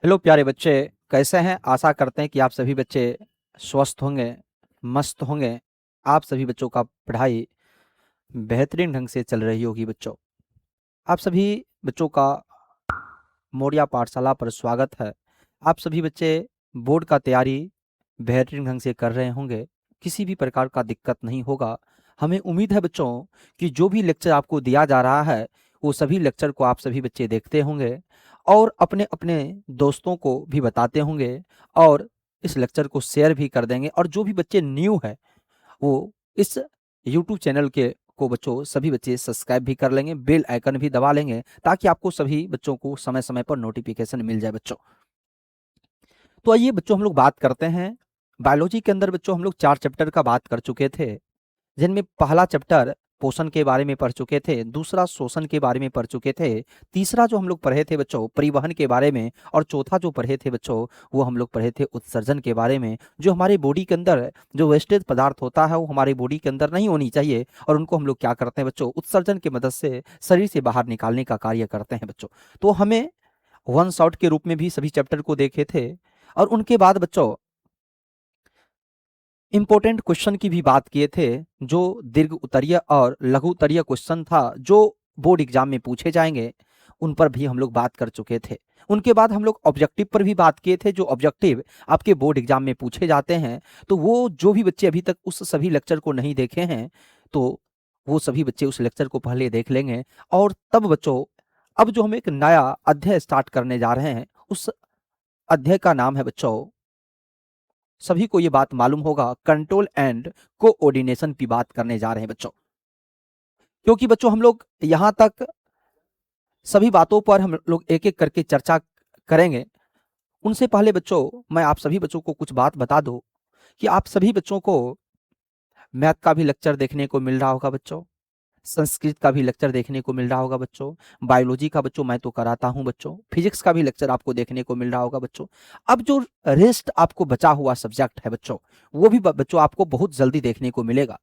Hello प्यारे बच्चे, कैसे हैं? आशा करते हैं कि आप सभी बच्चे स्वस्थ होंगे, मस्त होंगे। आप सभी बच्चों का पढ़ाई बेहतरीन ढंग से चल रही होगी बच्चों। आप सभी बच्चों का मोरिया पाठशाला पर स्वागत है। आप सभी बच्चे बोर्ड का तैयारी बेहतरीन ढंग से कर रहे होंगे, किसी भी प्रकार का दिक्कत नहीं होगा। हमें उम्मीद है बच्चों कि जो भी लेक्चर आपको दिया जा रहा है वो सभी लेक्चर को आप सभी बच्चे देखते होंगे और अपने अपने दोस्तों को भी बताते होंगे और इस लेक्चर को शेयर भी कर देंगे। और जो भी बच्चे न्यू है वो इस यूट्यूब चैनल के को बच्चों सभी बच्चे सब्सक्राइब भी कर लेंगे, बेल आइकन भी दबा लेंगे ताकि आपको सभी बच्चों को समय समय पर नोटिफिकेशन मिल जाए बच्चों। तो आइए बच्चों हम लोग बात करते हैं। बायोलॉजी के अंदर बच्चों हम लोग 4 चैप्टर का बात कर चुके थे, जिनमें पहला चैप्टर पोषण के बारे में पढ़ चुके थे, दूसरा शोषण के बारे में पढ़ चुके थे, तीसरा जो हम लोग पढ़े थे बच्चों परिवहन के बारे में, और चौथा जो पढ़े थे बच्चों वो हम लोग पढ़े थे उत्सर्जन के बारे में। जो हमारे बॉडी के अंदर जो वेस्टेज पदार्थ होता है वो हमारे बॉडी के अंदर नहीं होनी चाहिए और उनको हम लोग क्या करते हैं बच्चों, उत्सर्जन की मदद से शरीर से बाहर निकालने का कार्य करते हैं बच्चों। तो हमें वन शॉट के रूप में भी सभी चैप्टर को देखे थे। और उनके बाद बच्चों इंपॉर्टेंट क्वेश्चन की भी बात किए थे, जो दीर्घ उत्तरीय और लघु उत्तरीय क्वेश्चन था जो बोर्ड एग्जाम में पूछे जाएंगे, उन पर भी हम लोग बात कर चुके थे। उनके बाद हम लोग ऑब्जेक्टिव पर भी बात किए थे, जो ऑब्जेक्टिव आपके बोर्ड एग्जाम में पूछे जाते हैं। तो वो जो भी बच्चे अभी तक उस सभी लेक्चर को नहीं देखे हैं तो वो सभी बच्चे उस लेक्चर को पहले देख लेंगे। और तब बच्चों अब जो हम एक नया अध्याय स्टार्ट करने जा रहे हैं, उस अध्याय का नाम है बच्चों, सभी को ये बात मालूम होगा, कंट्रोल एंड कोऑर्डिनेशन की बात करने जा रहे हैं बच्चों। क्योंकि बच्चों हम लोग यहां तक सभी बातों पर हम लोग एक एक करके चर्चा करेंगे। उनसे पहले बच्चों मैं आप सभी बच्चों को कुछ बात बता दूं कि आप सभी बच्चों को मैथ का भी लेक्चर देखने को मिल रहा होगा बच्चों, संस्कृत का भी लेक्चर देखने को मिल रहा होगा बच्चों, बायोलॉजी का बच्चों मैं तो कराता हूं बच्चों, फिजिक्स का भी लेक्चर आपको देखने को मिल रहा होगा बच्चों। अब जो रेस्ट आपको बचा हुआ सब्जेक्ट है बच्चों, वो भी बच्चों आपको बहुत जल्दी देखने को मिलेगा।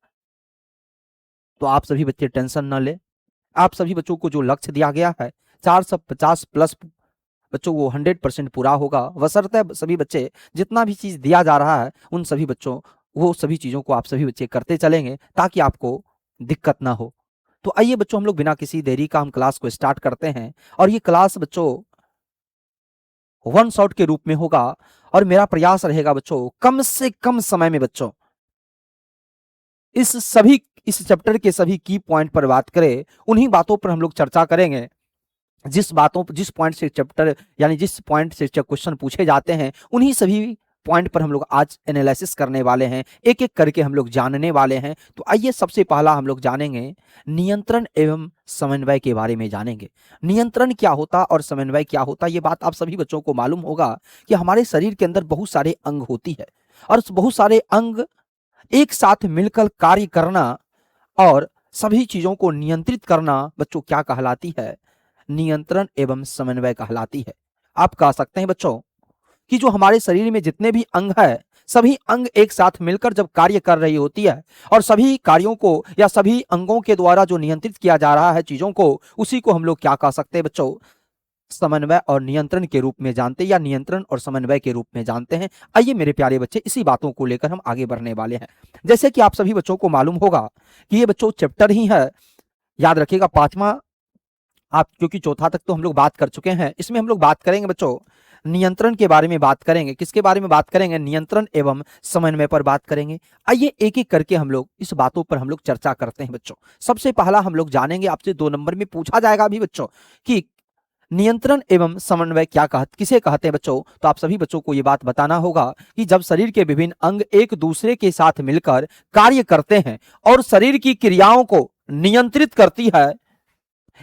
तो आप सभी बच्चे टेंशन न ले। आप सभी बच्चों को जो लक्ष्य दिया गया है 450 प्लस बच्चों वो 100% पूरा होगा, बशर्ते सभी बच्चे जितना भी चीज दिया जा रहा है उन सभी बच्चों वो सभी चीजों को आप सभी बच्चे करते चलेंगे ताकि आपको दिक्कत ना हो। तो आइए बच्चों हम लोग बिना किसी देरी का हम क्लास को स्टार्ट करते हैं। और ये क्लास बच्चों वन शॉट के रूप में होगा और मेरा प्रयास रहेगा बच्चों कम से कम समय में बच्चों इस चैप्टर के सभी की पॉइंट पर बात करें, उन्हीं बातों पर हम लोग चर्चा करेंगे। जिस पॉइंट से चैप्टर यानी जिस पॉइंट से क्वेश्चन पूछे जाते हैं उन्हीं सभी पॉइंट पर हम लोग आज एनालिसिस करने वाले हैं, एक एक करके हम लोग जानने वाले हैं। तो आइए सबसे पहला हम लोग जानेंगे नियंत्रण एवं समन्वय के बारे में जानेंगे। नियंत्रण क्या होता और समन्वय क्या होता, ये बात आप सभी बच्चों को मालूम होगा कि हमारे शरीर के अंदर बहुत सारे अंग होती है और बहुत सारे अंग एक साथ मिलकर कार्य करना और सभी चीजों को नियंत्रित करना बच्चों क्या कहलाती है, नियंत्रण एवं समन्वय कहलाती है। आप कह सकते हैं बच्चों कि जो हमारे शरीर में जितने भी अंग है सभी अंग एक साथ मिलकर जब कार्य कर रही होती है और सभी कार्यों को या सभी अंगों के द्वारा जो नियंत्रित किया जा रहा है चीजों को, उसी को हम लोग क्या कह सकते हैं बच्चों, समन्वय और नियंत्रण के रूप में जानते हैं या नियंत्रण और समन्वय के रूप में जानते हैं। आइए मेरे प्यारे बच्चे इसी बातों को लेकर हम आगे बढ़ने वाले हैं। जैसे कि आप सभी बच्चों को मालूम होगा कि ये बच्चों चैप्टर ही है, याद रखिएगा पांचवा। आप क्योंकि चौथा तक तो हम लोग बात कर चुके हैं, इसमें हम लोग बात करेंगे बच्चों नियंत्रण के बारे में बात करेंगे। किसके बारे में बात करेंगे, नियंत्रण एवं समन्वय पर बात करेंगे। आइए एक एक करके हम लोग इस बातों पर हम लोग चर्चा करते हैं बच्चों। सबसे पहला हम लोग जानेंगे, आपसे 2 नंबर में पूछा जाएगा अभी बच्चों कि नियंत्रण एवं समन्वय किसे कहते हैं बच्चों। तो आप सभी बच्चों को यह बात बताना होगा कि जब शरीर के विभिन्न अंग एक दूसरे के साथ मिलकर कार्य करते हैं और शरीर की क्रियाओं को नियंत्रित करती है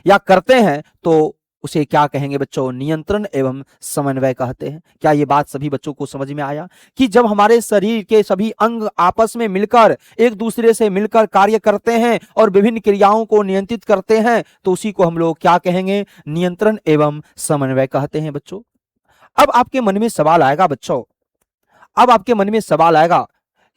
या करते हैं तो उसे क्या कहेंगे बच्चों, नियंत्रण एवं समन्वय कहते हैं। क्या ये बात सभी बच्चों को समझ में आया कि जब हमारे शरीर के सभी अंग आपस में मिलकर एक दूसरे से मिलकर कार्य करते हैं और विभिन्न क्रियाओं को नियंत्रित करते हैं तो उसी को हम लोग क्या कहेंगे, नियंत्रण एवं समन्वय कहते हैं बच्चों। अब आपके मन में सवाल आएगा बच्चों, अब आपके मन में सवाल आएगा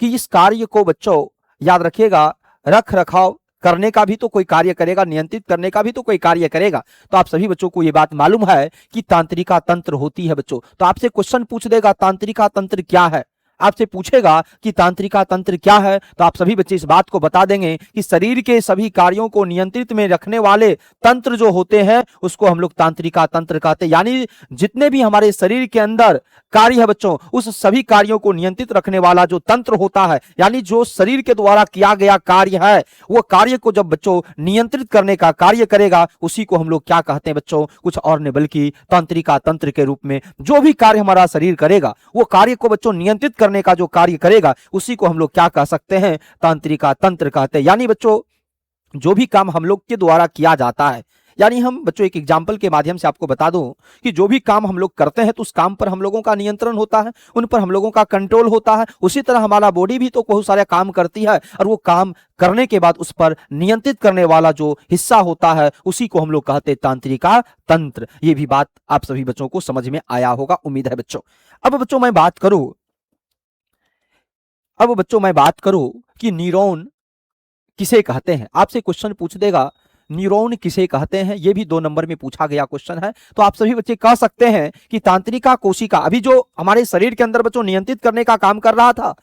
कि इस कार्य को बच्चों याद रखिएगा रख रखाव करने का भी तो कोई कार्य करेगा, नियंत्रित करने का भी तो कोई कार्य करेगा। तो आप सभी बच्चों को ये बात मालूम है कि तांत्रिका तंत्र होती है बच्चों। तो आपसे क्वेश्चन पूछ देगा तांत्रिका तंत्र क्या है, आपसे पूछेगा कि तांत्रिका तंत्र क्या है, तो आप सभी बच्चे इस बात को बता देंगे कि शरीर के सभी कार्यों को नियंत्रित में रखने वाले तंत्र जो होते हैं उसको हम लोग तांत्रिका तंत्र कहते हैं। यानी जितने भी हमारे शरीर के अंदर कार्य है बच्चों, उस सभी कार्यों को नियंत्रित रखने वाला जो तंत्र होता है, यानी जो शरीर के द्वारा किया गया कार्य है, वो कार्य को जब बच्चों नियंत्रित करने का कार्य करेगा, उसी को हम लोग क्या कहते हैं बच्चों, कुछ और नहीं बल्कि तांत्रिका तंत्र के रूप में जो भी कार्य हमारा शरीर करेगा, वो कार्य को बच्चों नियंत्रित करने का जो कार्य करेगा, उसी को हम लोग क्या कह सकते हैं, तांत्रिका तंत्र कहते हैं। यानी बच्चों जो भी काम हम लोग के द्वारा किया जाता है, यानी हम बच्चों एक एग्जाम्पल के माध्यम से आपको बता दूं कि जो भी काम हम लोग करते हैं तो उस काम पर हम लोगों का नियंत्रण होता है, उन पर हम लोगों का कंट्रोल होता है। उसी तरह हमारा बॉडी भी तो बहुत सारे काम करती है, और वो काम करने के बाद उस पर नियंत्रित करने वाला जो हिस्सा होता है, उसी को हम लोग कहते हैं तांत्रिका तंत्र। ये भी बात आप सभी बच्चों को समझ में आया होगा, उम्मीद है बच्चों। अब बच्चों मैं बात करूं कि न्यूरॉन किसे कहते हैं। आपसे क्वेश्चन पूछ देगा न्यूरॉन किसे कहते हैं, यह भी 2 नंबर में पूछा गया क्वेश्चन है। तो आप सभी बच्चे कह सकते हैं कि तांत्रिका कोशिका अभी जो हमारे शरीर के अंदर बच्चों नियंत्रित करने का काम कर रहा था,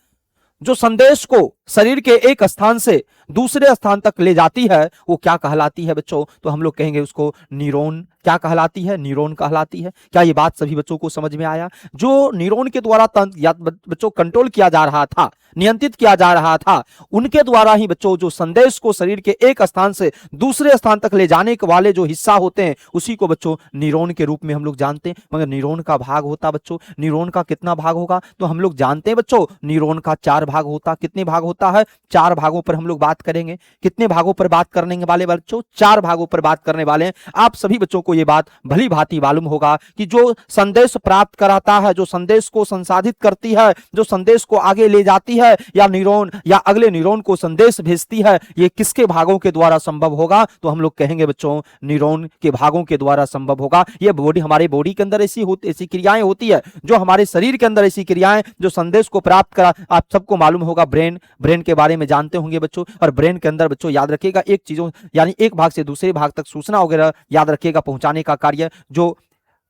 जो संदेश को शरीर के एक स्थान से दूसरे स्थान तक ले जाती है, वो क्या कहलाती है बच्चों, तो हम लोग कहेंगे उसको न्यूरॉन क्या कहलाती है, न्यूरॉन कहलाती है। क्या ये बात सभी बच्चों को समझ में आया? जो न्यूरॉन के द्वारा बच्चों कंट्रोल किया जा रहा था, नियंत्रित किया जा रहा था, उनके द्वारा ही बच्चों जो संदेश को शरीर के एक स्थान से दूसरे स्थान तक ले जाने वाले जो हिस्सा होते हैं, उसी को बच्चों न्यूरॉन के रूप में हम लोग जानते हैं। मगर न्यूरॉन का भाग होता बच्चों, न्यूरॉन का कितना भाग होगा, तो हम लोग जानते हैं बच्चों न्यूरॉन का 4 भाग होता। कितने भाग होता है? 4 भागों पर हम लोग बात करेंगे। कितने भागों पर बात करने वाले बच्चों? 4 भागों पर बात करने वाले हैं। आप सभी बच्चों को यह बात भली भांति मालूम होगा कि जो संदेश प्राप्त कराता है, जो संदेश को संसाधित करती है, जो संदेश को आगे ले जाती है, या न्यूरॉन या अगले न्यूरॉन को संदेश भेजती है, ये किसके भागों के द्वारा संभव होगा, तो हम लोग कहेंगे बच्चों न्यूरॉन के भागों के द्वारा संभव होगा। ये बॉडी, हमारे बॉडी के अंदर ऐसी क्रियाएं होती है, जो हमारे शरीर के अंदर ऐसी क्रियाएं जो संदेश को प्राप्त करा। आप सबको मालूम होगा ब्रेन के बारे में जानते होंगे बच्चों, और ब्रेन के अंदर बच्चों याद रखिएगा एक चीजों यानी एक भाग से दूसरे भाग तक सूचना वगैरह याद रखिएगा पहुंचाने का कार्य जो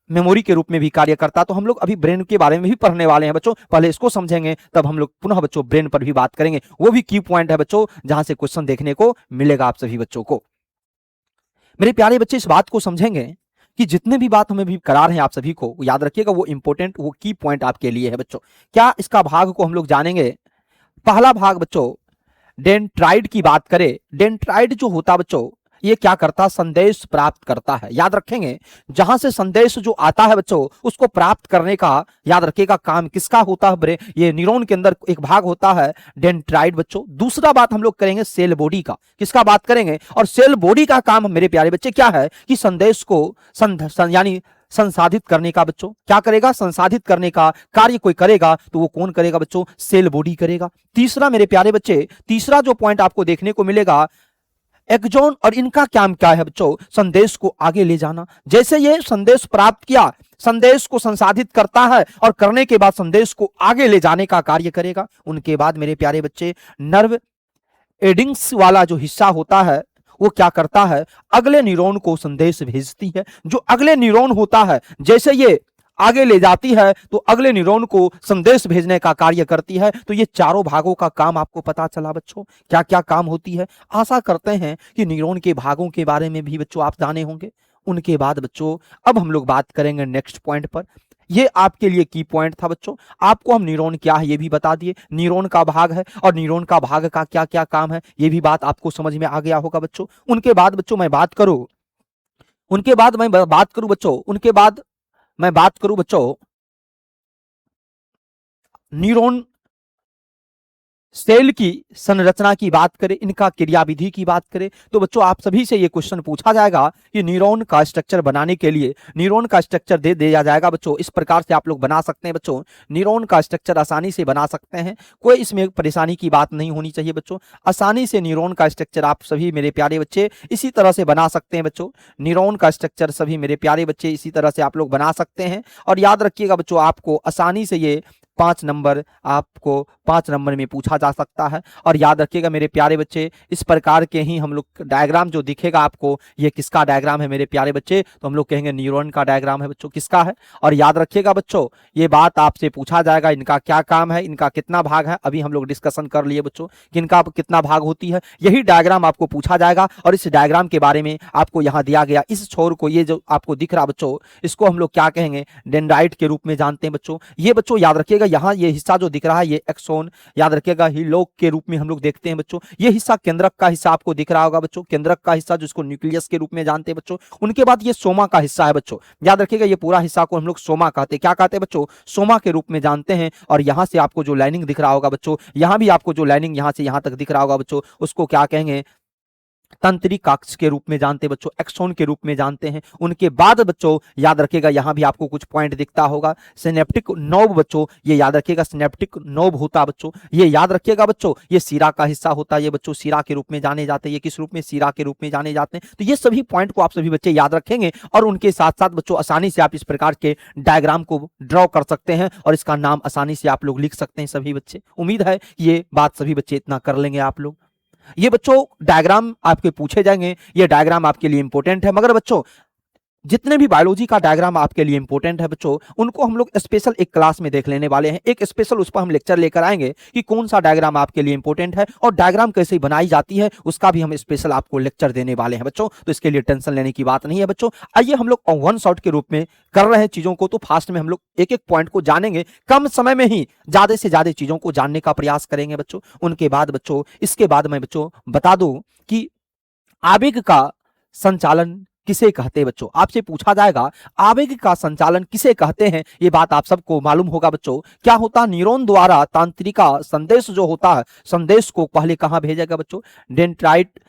मेमोरी के रूप में भी कार्य करता। तो हम लोग अभी ब्रेन के बारे में भी पढ़ने वाले हैं बच्चों, पहले इसको समझेंगे तब हम लोग पुनः बच्चों ब्रेन पर भी बात करेंगे। वो भी की पॉइंट है बच्चों, जहां से क्वेश्चन देखने को मिलेगा आप सभी बच्चों को। मेरे प्यारे बच्चे इस बात को समझेंगे कि जितने भी बात हमें भी करा रहे हैं आप सभी को याद रखिएगा, वो इंपॉर्टेंट, वो की पॉइंट आपके लिए है बच्चों। क्या इसका भाग को हम लोग जानेंगे। पहला भाग बच्चों डेंड्राइट की बात करें, डेंड्राइट जो होता बच्चों, ये क्या करता, संदेश प्राप्त करता है। याद रखेंगे जहां से संदेश जो आता है बच्चों, उसको प्राप्त करने का याद रखिएगा काम किसका होता है, ये न्यूरॉन के अंदर एक भाग होता है डेंड्राइट बच्चों। दूसरा बात हम लोग करेंगे सेल बॉडी का, किसका बात करेंगे, और सेल बॉडी का काम मेरे प्यारे बच्चे क्या है कि संदेश को यानी संसाधित करने का बच्चों, क्या करेगा, संसाधित करने का कार्य कोई करेगा, तो वो कौन करेगा बच्चों, सेल बॉडी करेगा। तीसरा मेरे प्यारे बच्चे, तीसरा जो पॉइंट आपको देखने को मिलेगा एक्सॉन, और इनका काम क्या है बच्चों, संदेश को आगे ले जाना। जैसे ये संदेश प्राप्त किया, संदेश को संसाधित करता है, और करने के बाद संदेश को आगे ले जाने का कार्य करेगा। उनके बाद मेरे प्यारे बच्चे नर्व एंडिंग्स वाला जो हिस्सा होता है, वो क्या करता है, अगले न्यूरॉन को संदेश भेजती है। जो अगले न्यूरॉन होता है, जैसे ये आगे ले जाती है तो अगले न्यूरॉन को संदेश भेजने का कार्य करती है। तो ये चारों भागों का काम आपको पता चला बच्चों, क्या क्या काम होती है। आशा करते हैं कि न्यूरॉन के भागों के बारे में भी बच्चों आप जाने होंगे। उनके बाद बच्चों अब हम लोग बात करेंगे नेक्स्ट पॉइंट पर। ये आपके लिए की पॉइंट था बच्चों, आपको हम न्यूरॉन क्या है ये भी बता दिए, न्यूरॉन का भाग है और न्यूरॉन का भाग का क्या क्या काम है, ये भी बात आपको समझ में आ गया होगा बच्चों। उनके बाद बच्चों मैं बात करूं बच्चों न्यूरॉन सेल की संरचना की बात करें, इनका क्रियाविधि की बात करें, तो बच्चों आप सभी से ये क्वेश्चन पूछा जाएगा कि न्यूरॉन का स्ट्रक्चर बनाने के लिए न्यूरॉन का स्ट्रक्चर दे दिया जाएगा बच्चों। इस प्रकार से आप लोग बना सकते हैं बच्चों, न्यूरॉन का स्ट्रक्चर आसानी से बना सकते हैं, कोई इसमें परेशानी की बात नहीं होनी चाहिए बच्चों। आसानी से न्यूरॉन का स्ट्रक्चर आप सभी मेरे प्यारे बच्चे इसी तरह से बना सकते हैं बच्चों। न्यूरॉन का स्ट्रक्चर सभी मेरे प्यारे बच्चे इसी तरह से आप लोग बना सकते हैं। और याद रखिएगा बच्चों, आपको आसानी से ये 5 नंबर आपको 5 नंबर में पूछा जा सकता है। और याद रखिएगा मेरे प्यारे बच्चे, इस प्रकार के ही हम लोग डायग्राम जो दिखेगा आपको, ये किसका डायग्राम है मेरे प्यारे बच्चे, तो हम लोग कहेंगे न्यूरॉन का डायग्राम है बच्चों। किसका है? और याद रखिएगा बच्चों, ये बात आपसे पूछा जाएगा, इनका क्या काम है, इनका कितना भाग है। अभी हम लोग डिस्कशन कर लिए बच्चों कि इनका कितना भाग होती है, यही डायग्राम आपको पूछा जाएगा। और इस डायग्राम के बारे में आपको यहाँ दिया गया, इस छोर को, ये जो आपको दिख रहा बच्चों, इसको हम लोग क्या कहेंगे? डेंड्राइट के रूप में जानते हैं बच्चों। ये बच्चों याद रखिएगा, यहाँ ये हिस्सा जो दिख रहा है, ये एक्सोन, याद रखिएगा हिलोक के रूप में हम लोग देखते हैं बच्चों। ये हिस्सा केंद्रक का हिस्सा आपको दिख रहा होगा बच्चों, केंद्रक का हिस्सा जिसको न्यूक्लियस के रूप में जानते हैं बच्चों। उनके बाद ये सोमा का हिस्सा है बच्चों, याद रखिएगा ये पूरा हिस्सा को हम लोग सोमा कहते हैं। क्या कहते हैं बच्चों? सोमा के रूप में जानते हैं। और यहां से आपको जो लाइनिंग दिख रहा होगा बच्चों, यहां भी आपको जो लाइनिंग यहां से यहां तक दिख रहा होगा बच्चों, उसको क्या कहेंगे? तंत्रिका अक्ष के रूप में जानते हैं बच्चों, एक्सोन के रूप में जानते हैं। उनके बाद बच्चों याद रखिएगा, यहां भी आपको कुछ पॉइंट दिखता होगा, सिनेप्टिक नोब बच्चों, ये याद रखिएगा सिनेप्टिक नोब होता बच्चों। ये याद रखिएगा बच्चों, ये सीरा का हिस्सा होता है, ये बच्चों सीरा के रूप में जाने जाते हैं। ये किस रूप में? सीरा के रूप में जाने जाते हैं। तो ये सभी पॉइंट को आप सभी बच्चे याद रखेंगे और उनके साथ साथ बच्चों आसानी से आप इस प्रकार के डायग्राम को ड्रॉ कर सकते हैं और इसका नाम आसानी से आप लोग लिख सकते हैं सभी बच्चे। उम्मीद है ये बात सभी बच्चे इतना कर लेंगे आप लोग। ये बच्चों डायग्राम आपके पूछे जाएंगे, ये डायग्राम आपके लिए इंपॉर्टेंट है। मगर बच्चों जितने भी बायोलॉजी का डायग्राम आपके लिए इंपॉर्टेंट है बच्चों, उनको हम लोग स्पेशल एक क्लास में देख लेने वाले हैं। एक स्पेशल उस पर हम लेक्चर लेकर आएंगे कि कौन सा डायग्राम आपके लिए इंपॉर्टेंट है और डायग्राम कैसे बनाई जाती है, उसका भी हम स्पेशल आपको लेक्चर देने वाले हैं बच्चों। तो इसके लिए टेंशन लेने की बात नहीं है बच्चों। आइए हम लोग वन शॉट के रूप में कर रहे हैं चीजों को, तो फास्ट में हम लोग एक एक पॉइंट को जानेंगे, कम समय में ही ज्यादा से ज्यादा चीजों को जानने का प्रयास करेंगे बच्चों। उनके बाद बच्चों, इसके बाद मैं बच्चों बता दूं कि आवेग का संचालन किसे कहते हैं बच्चों। आपसे पूछा जाएगा आवेग का संचालन किसे कहते हैं, ये बात आप सबको मालूम होगा बच्चों। क्या होता है? न्यूरॉन द्वारा तंत्रिका संदेश जो होता है, संदेश को पहले कहां भेजेगा बच्चों? डेंड्राइट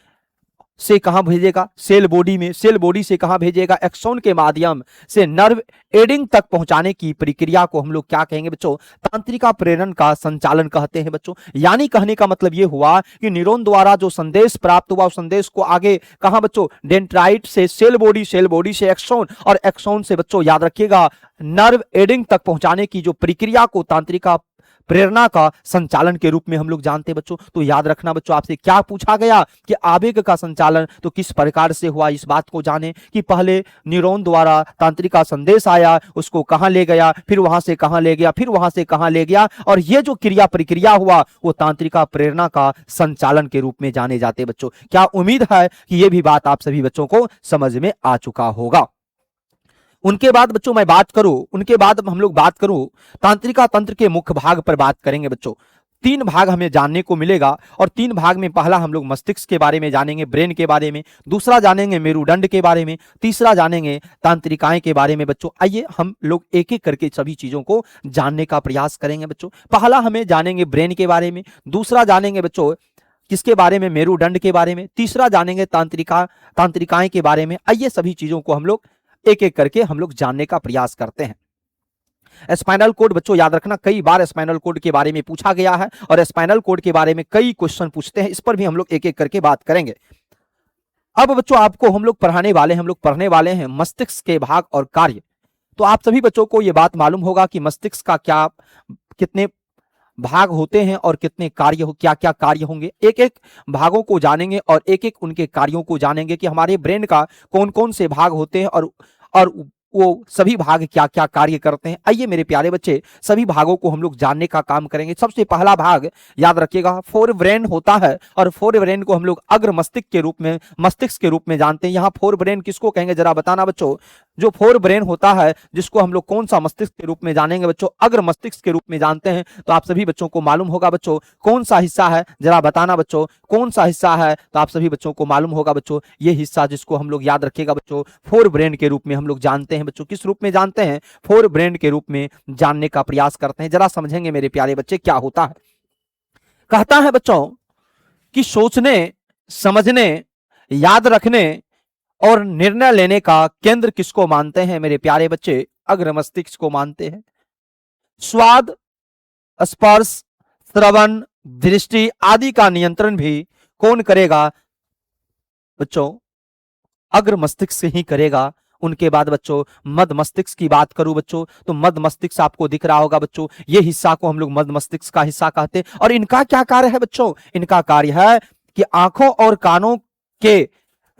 से कहां भेजेगा? सेल बॉडी में। सेल बॉडी से कहां भेजेगा? एक्सोन के माध्यम से नर्व एडिंग तक पहुंचाने की प्रक्रिया को हम लोग क्या कहेंगे बच्चों? तंत्रिका प्रेरण का संचालन कहते हैं बच्चों। यानी कहने का मतलब ये हुआ कि न्यूरॉन द्वारा जो संदेश प्राप्त हुआ, उस संदेश को आगे कहां बच्चों? डेंड्राइट से सेल बॉडी, सेल बॉडी से एक्सोन, और एक्सोन से बच्चों याद रखिएगा नर्व एडिंग तक पहुंचाने की जो प्रक्रिया को तंत्रिका प्रेरणा का संचालन के रूप में हम लोग जानते हैं बच्चों। तो याद रखना बच्चों, आपसे क्या पूछा गया कि आवेग का संचालन तो किस प्रकार से हुआ, इस बात को जाने कि पहले न्यूरॉन द्वारा तंत्रिका संदेश आया, उसको कहां ले गया, फिर वहां से कहां ले गया, फिर वहां से कहां ले गया, और ये जो क्रिया प्रक्रिया हुआ वो तंत्रिका प्रेरणा का संचालन के रूप में जाने जाते बच्चों। क्या उम्मीद है कि ये भी बात आप सभी बच्चों को समझ में आ चुका होगा। उनके बाद बच्चों मैं बात करूं, उनके बाद हम लोग बात करूं तांत्रिका तंत्र के मुख्य भाग पर बात करेंगे बच्चों। 3 भाग हमें जानने को मिलेगा और 3 भाग में पहला हम लोग मस्तिष्क के बारे में जानेंगे, ब्रेन के बारे में, दूसरा जानेंगे मेरुदंड के बारे में, तीसरा जानेंगे तांत्रिकाएं के बारे में बच्चों। आइए हम लोग एक एक करके सभी चीजों को जानने का प्रयास करेंगे बच्चों। पहला हमें जानेंगे ब्रेन के बारे में, दूसरा जानेंगे बच्चों किसके बारे में? मेरुदंड के बारे में, तीसरा जानेंगे तांत्रिकाएं के बारे में। आइए सभी चीजों को हम लोग एक एक करके हम लोग जानने का प्रयास करते हैं। स्पाइनल कोड बच्चों याद रखना, कई बार स्पाइनल कोड के बारे में पूछा गया है और स्पाइनल कोड के बारे में कई क्वेश्चन पूछते हैं, इस पर भी हम लोग एक एक करके बात करेंगे। अब बच्चों आपको हम लोग पढ़ने वाले हैं मस्तिष्क के भाग और कार्य। तो आप सभी बच्चों को यह बात मालूम होगा कि मस्तिष्क का क्या, कितने भाग होते हैं और कितने कार्य हो, क्या क्या कार्य होंगे। एक एक भागों को जानेंगे और एक एक उनके कार्यों को जानेंगे कि हमारे ब्रेन का कौन कौन से भाग होते हैं और वो सभी भाग क्या क्या कार्य करते हैं। आइए मेरे प्यारे बच्चे सभी भागों को हम लोग जानने का काम करेंगे। सबसे पहला भाग याद रखिएगा फोर ब्रेन होता है और फोर ब्रेन को हम लोग अग्र मस्तिष्क के रूप में जानते हैं। यहाँ फोर ब्रेन किसको कहेंगे जरा बताना बच्चों। जो फोर ब्रेन होता है जिसको हम लोग कौन सा मस्तिष्क के रूप में जानेंगे बच्चों? अग्र मस्तिष्क के रूप में जानते हैं। तो आप सभी बच्चों को मालूम होगा बच्चों कौन सा हिस्सा है, जरा बताना बच्चों कौन सा हिस्सा है। तो आप सभी बच्चों को मालूम होगा बच्चों ये हिस्सा जिसको हम लोग याद रखिएगा बच्चों फोर ब्रेन के रूप में हम लोग जानते हैं बच्चों। किस रूप में जानते हैं? फोर ब्रेन के रूप में जानने का प्रयास करते हैं। जरा समझेंगे मेरे प्यारे बच्चे क्या होता है। कहता है बच्चों कि सोचने, समझने, याद रखने और निर्णय लेने का केंद्र किसको मानते हैं मेरे प्यारे बच्चे? अग्र मस्तिष्क को मानते हैं। स्वाद, स्पर्श, श्रवण, दृष्टि आदि का नियंत्रण भी कौन करेगा बच्चों? अग्र मस्तिष्क से ही करेगा। उनके बाद बच्चों मध्य मस्तिष्क की बात करूं बच्चों, तो मध्य मस्तिष्क आपको दिख रहा होगा बच्चों, ये हिस्सा को हम लोग मध्य मस्तिष्क का हिस्सा कहते हैं। और इनका क्या कार्य है बच्चों, इनका कार्य है कि आंखों और कानों के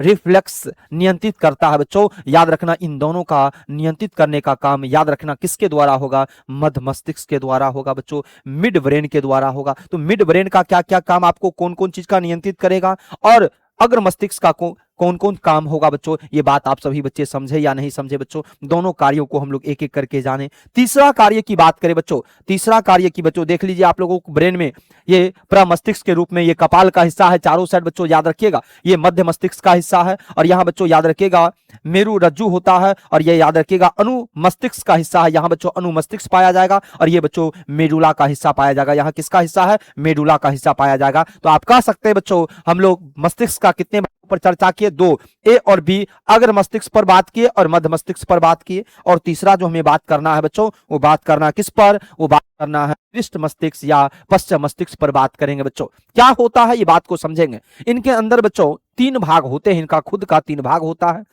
रिफ्लेक्स नियंत्रित करता है बच्चों। याद रखना, इन दोनों का नियंत्रित करने का काम याद रखना किसके द्वारा होगा, मध्य मस्तिष्क के द्वारा होगा बच्चों, मिड ब्रेन के द्वारा होगा। तो मिड ब्रेन का क्या क्या काम, आपको कौन कौन चीज का नियंत्रित करेगा, और अग्र मस्तिष्क का कौन कौन काम होगा बच्चों, ये बात आप सभी बच्चे समझे या नहीं समझे बच्चों, दोनों कार्यों को हम लोग एक एक करके जाने। तीसरा कार्य की बात करें बच्चों, तीसरा कार्य की बच्चों देख लीजिए आप लोगों को ब्रेन में ये प्रमस्तिष्क के रूप में ये कपाल का हिस्सा है, चारों साइड बच्चों याद रखिएगा, ये मध्य मस्तिष्क का हिस्सा है, और यहाँ बच्चों याद रखिएगा मेरु रज्जु होता है, और ये याद रखिएगा अनु मस्तिष्क का हिस्सा है, यहाँ बच्चों अनु मस्तिष्क पाया जाएगा, और ये बच्चों मेडुला का हिस्सा पाया जाएगा। यहाँ किसका हिस्सा है, मेडुला का हिस्सा पाया जाएगा। तो आप कह सकते हैं बच्चों हम लोग मस्तिष्क का कितने पर चर्चा किए, दो, ए और बी, अग्र मस्तिष्क पर बात किए और मध्य मस्तिष्क पर बात किए। और तीसरा जो हमें बात करना है बच्चों, वो बात करना किस पर, वो बात करना है पृष्ठ मस्तिष्क या पश्च मस्तिष्क पर बात करेंगे बच्चों। क्या होता है ये बात को समझेंगे। इनके अंदर बच्चों तीन भाग होते हैं, इनका खुद का तीन भाग होता है।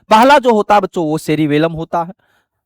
पहला जो होता है बच्चों वो सेरिबेलम होता है,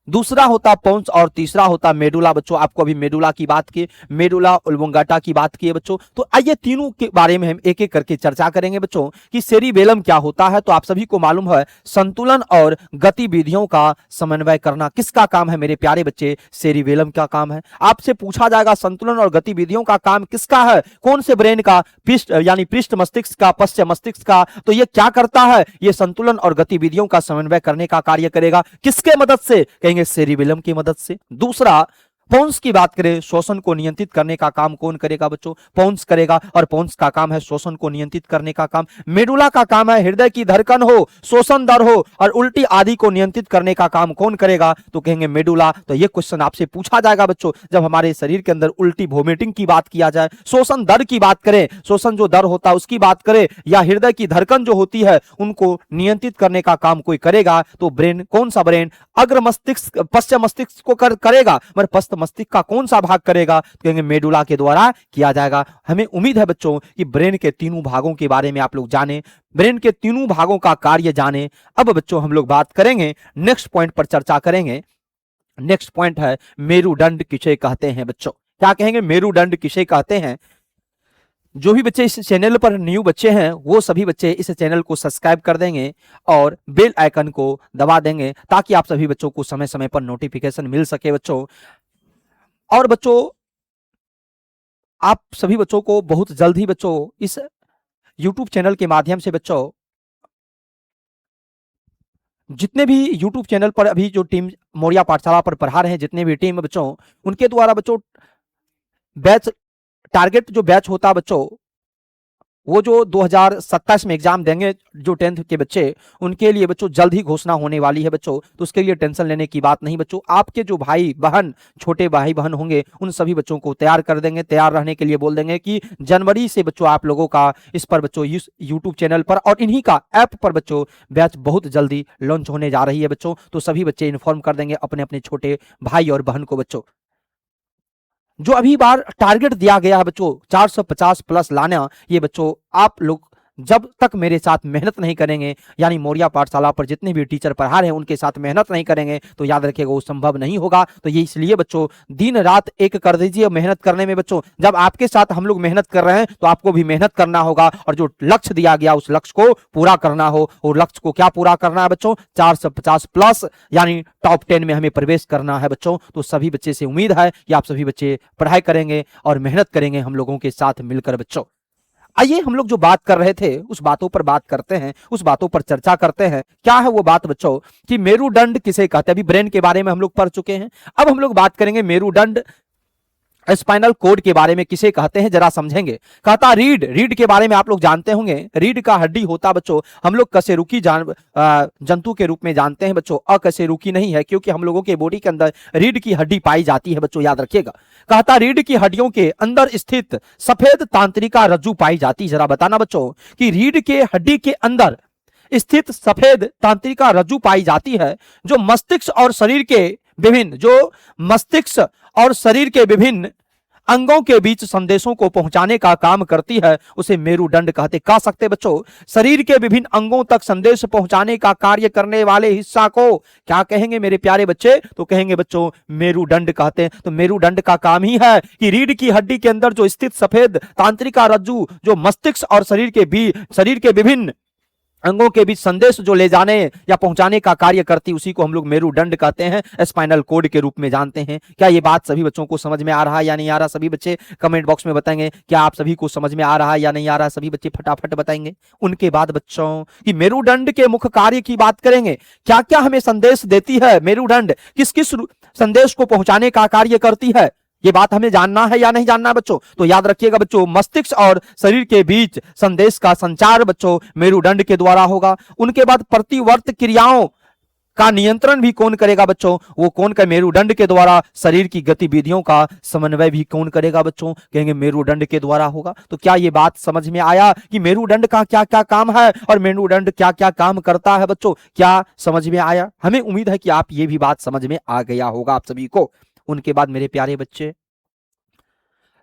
दूसरा होता पोन्स, और तीसरा होता मेडुला। बच्चों आपको अभी मेडुला की बात की, मेडुला ओब्लोंगाटा की बात की है बच्चों। तो आइए तीनों के बारे में हम एक एक करके चर्चा करेंगे बच्चों कि सेरिबेलम क्या होता है। तो आप सभी को मालूम है संतुलन और गतिविधियों का समन्वय करना किसका काम है मेरे प्यारे बच्चे, सेरिबेलम का काम है। आपसे पूछा जाएगा संतुलन और गतिविधियों का काम किसका है, कौन से ब्रेन का, पृष्ठ यानी पृष्ठ मस्तिष्क का, पश्च मस्तिष्क का। तो ये क्या करता है, ये संतुलन और गतिविधियों का समन्वय करने का कार्य करेगा। किसके मदद से, कहेंगे सेरिबेलम की मदद से। दूसरा पोन्स की बात करें, शोषण को नियंत्रित करने का काम कौन करेगा बच्चों, पोन्स करेगा, और पोन्स का काम है शोषण को नियंत्रित करने का काम। मेडुला का काम है हृदय की धड़कन हो, श्वसन दर हो और उल्टी आदि को नियंत्रित करने का काम कौन करेगा, तो कहेंगे मेडुला। तो ये क्वेश्चन आपसे पूछा जाएगा बच्चों जब हमारे शरीर के अंदर उल्टी वोमिटिंग की बात किया जाए, श्वसन दर की बात करें, श्वसन जो दर होता है उसकी बात करें, या हृदय की धड़कन जो होती है उनको नियंत्रित करने का काम कोई करेगा, तो ब्रेन कौन सा ब्रेन, अग्र मस्तिष्क पश्च मस्तिष्क को करेगा, मगर पश्च मस्तिष्क का कौन सा भाग करेगा, तो कहेंगे मेडुला के द्वारा किया जाएगा। हमें उम्मीद है बच्चों कि ब्रेन के तीनों भागों के बारे में आप लोग जाने, ब्रेन के तीनों भागों का कार्य जाने। अब बच्चों हम लोग बात करेंगे, नेक्स्ट पॉइंट पर चर्चा करेंगे। नेक्स्ट पॉइंट है मेरुदंड किसे कहते हैं बच्चों, क्या कहेंगे मेरुदंड किसे कहते हैं। जो भी बच्चे इस चैनल पर न्यू बच्चे हैं वो सभी बच्चे इस चैनल को सब्सक्राइब कर देंगे और बेल आइकन को दबा देंगे ताकि आप सभी बच्चों को समय समय पर नोटिफिकेशन मिल सके बच्चों। और बच्चों आप सभी बच्चों को बहुत जल्द ही बच्चों इस YouTube चैनल के माध्यम से बच्चों जितने भी YouTube चैनल पर अभी जो टीम मौर्या पाठशाला पर पढ़ा रहे हैं, जितने भी टीम बच्चों उनके द्वारा बच्चों बैच टारगेट जो बैच होता है बच्चों वो जो 2027 में एग्जाम देंगे जो 10th के बच्चे, उनके लिए बच्चों जल्द ही घोषणा होने वाली है बच्चों। तो उसके लिए टेंशन लेने की बात नहीं बच्चों। आपके जो भाई बहन, छोटे भाई बहन होंगे उन सभी बच्चों को तैयार कर देंगे, तैयार रहने के लिए बोल देंगे कि जनवरी से बच्चों आप लोगों का इस पर बच्चों इस यूट्यूब चैनल पर और इन्हीं का ऐप पर बच्चों बैच बहुत जल्दी लॉन्च होने जा रही है बच्चों। तो सभी बच्चे इन्फॉर्म कर देंगे अपने अपने छोटे भाई और बहन को बच्चों। जो अभी बार टारगेट दिया गया है बच्चों 450 प्लस लाना, ये बच्चों आप लोग जब तक मेरे साथ मेहनत नहीं करेंगे, यानी मौर्या पाठशाला पर जितने भी टीचर पढ़ा रहे हैं उनके साथ मेहनत नहीं करेंगे तो याद रखिएगा वो संभव नहीं होगा। तो ये इसलिए बच्चों दिन रात एक कर दीजिए मेहनत करने में बच्चों। जब आपके साथ हम लोग मेहनत कर रहे हैं तो आपको भी मेहनत करना होगा और जो लक्ष्य दिया गया उस लक्ष्य को पूरा करना हो। और लक्ष्य को क्या पूरा करना है बच्चों, 450 प्लस यानी टॉप 10 में हमें प्रवेश करना है बच्चों। तो सभी बच्चे से उम्मीद है कि आप सभी बच्चे पढ़ाई करेंगे और मेहनत करेंगे हम लोगों के साथ मिलकर बच्चों। आइए हम लोग जो बात कर रहे थे उस बातों पर बात करते हैं, उस बातों पर चर्चा करते हैं। क्या है वो बात बच्चों कि मेरुदंड किसे कहते हैं। अभी ब्रेन के बारे में हम लोग पढ़ चुके हैं, अब हम लोग बात करेंगे मेरुदंड स्पाइनल कोड के बारे में किसे कहते हैं जरा समझेंगे। कहता रीढ़, रीढ़ के बारे में आप लोग जानते होंगे। रीढ़ का हड्डी होता बच्चों हम लोग कशेरुकी जंतु के रूप में जानते हैं बच्चों, अकशेरुकी नहीं है क्योंकि हम लोगों के बॉडी के अंदर रीढ़ की हड्डी पाई जाती है बच्चों, याद रखिएगा। कहता रीढ़ की हड्डियों के अंदर स्थित सफेद तांत्रिका रज्जु पाई जाती है। जरा बताना बच्चों कि रीढ़ के हड्डी के अंदर स्थित सफेद तांत्रिका रज्जु पाई जाती है जो मस्तिष्क और शरीर के विभिन्न अंगों के बीच संदेशों को पहुंचाने का काम करती है उसे मेरुदंड कहते। कह सकते बच्चों, शरीर के विभिन्न अंगों तक संदेश पहुंचाने का कार्य करने वाले हिस्सा को क्या कहेंगे मेरे प्यारे बच्चे? तो कहेंगे बच्चों मेरुदंड कहते हैं। तो मेरुदंड का काम ही है कि रीढ़ की हड्डी के अंदर जो स्थित सफेद तांत्रिका रज्जु जो मस्तिष्क और शरीर के विभिन्न अंगों के बीच संदेश जो ले जाने या पहुंचाने का कार्य करती, उसी को हम लोग मेरुदंड कहते हैं, स्पाइनल कोड के रूप में जानते हैं। क्या ये बात सभी बच्चों को समझ में आ रहा है या नहीं आ रहा? सभी बच्चे कमेंट बॉक्स में बताएंगे क्या आप सभी को समझ में आ रहा है या नहीं आ रहा? सभी बच्चे फटाफट बताएंगे। उनके बाद बच्चों की मेरुदंड के मुख्य कार्य की बात करेंगे। क्या क्या हमें संदेश देती है मेरुदंड, किस किस संदेश को पहुंचाने का कार्य करती है, ये बात हमें जानना है या नहीं जानना है बच्चों? तो याद रखिएगा बच्चों, मस्तिष्क और शरीर के बीच संदेश का संचार बच्चों मेरुदंड के द्वारा होगा। उनके बाद प्रतिवर्त क्रियाओं का नियंत्रण भी कौन करेगा बच्चों? वो कौन का? मेरुदंड के द्वारा। शरीर की गतिविधियों का समन्वय भी कौन करेगा बच्चों? कहेंगे मेरुदंड के द्वारा होगा। तो क्या ये बात समझ में आया कि मेरुदंड का क्या क्या काम है और मेरुदंड क्या क्या काम करता है बच्चों? क्या समझ में आया? हमें उम्मीद है कि आप ये भी बात समझ में आ गया होगा आप सभी को। उनके बाद मेरे प्यारे बच्चे,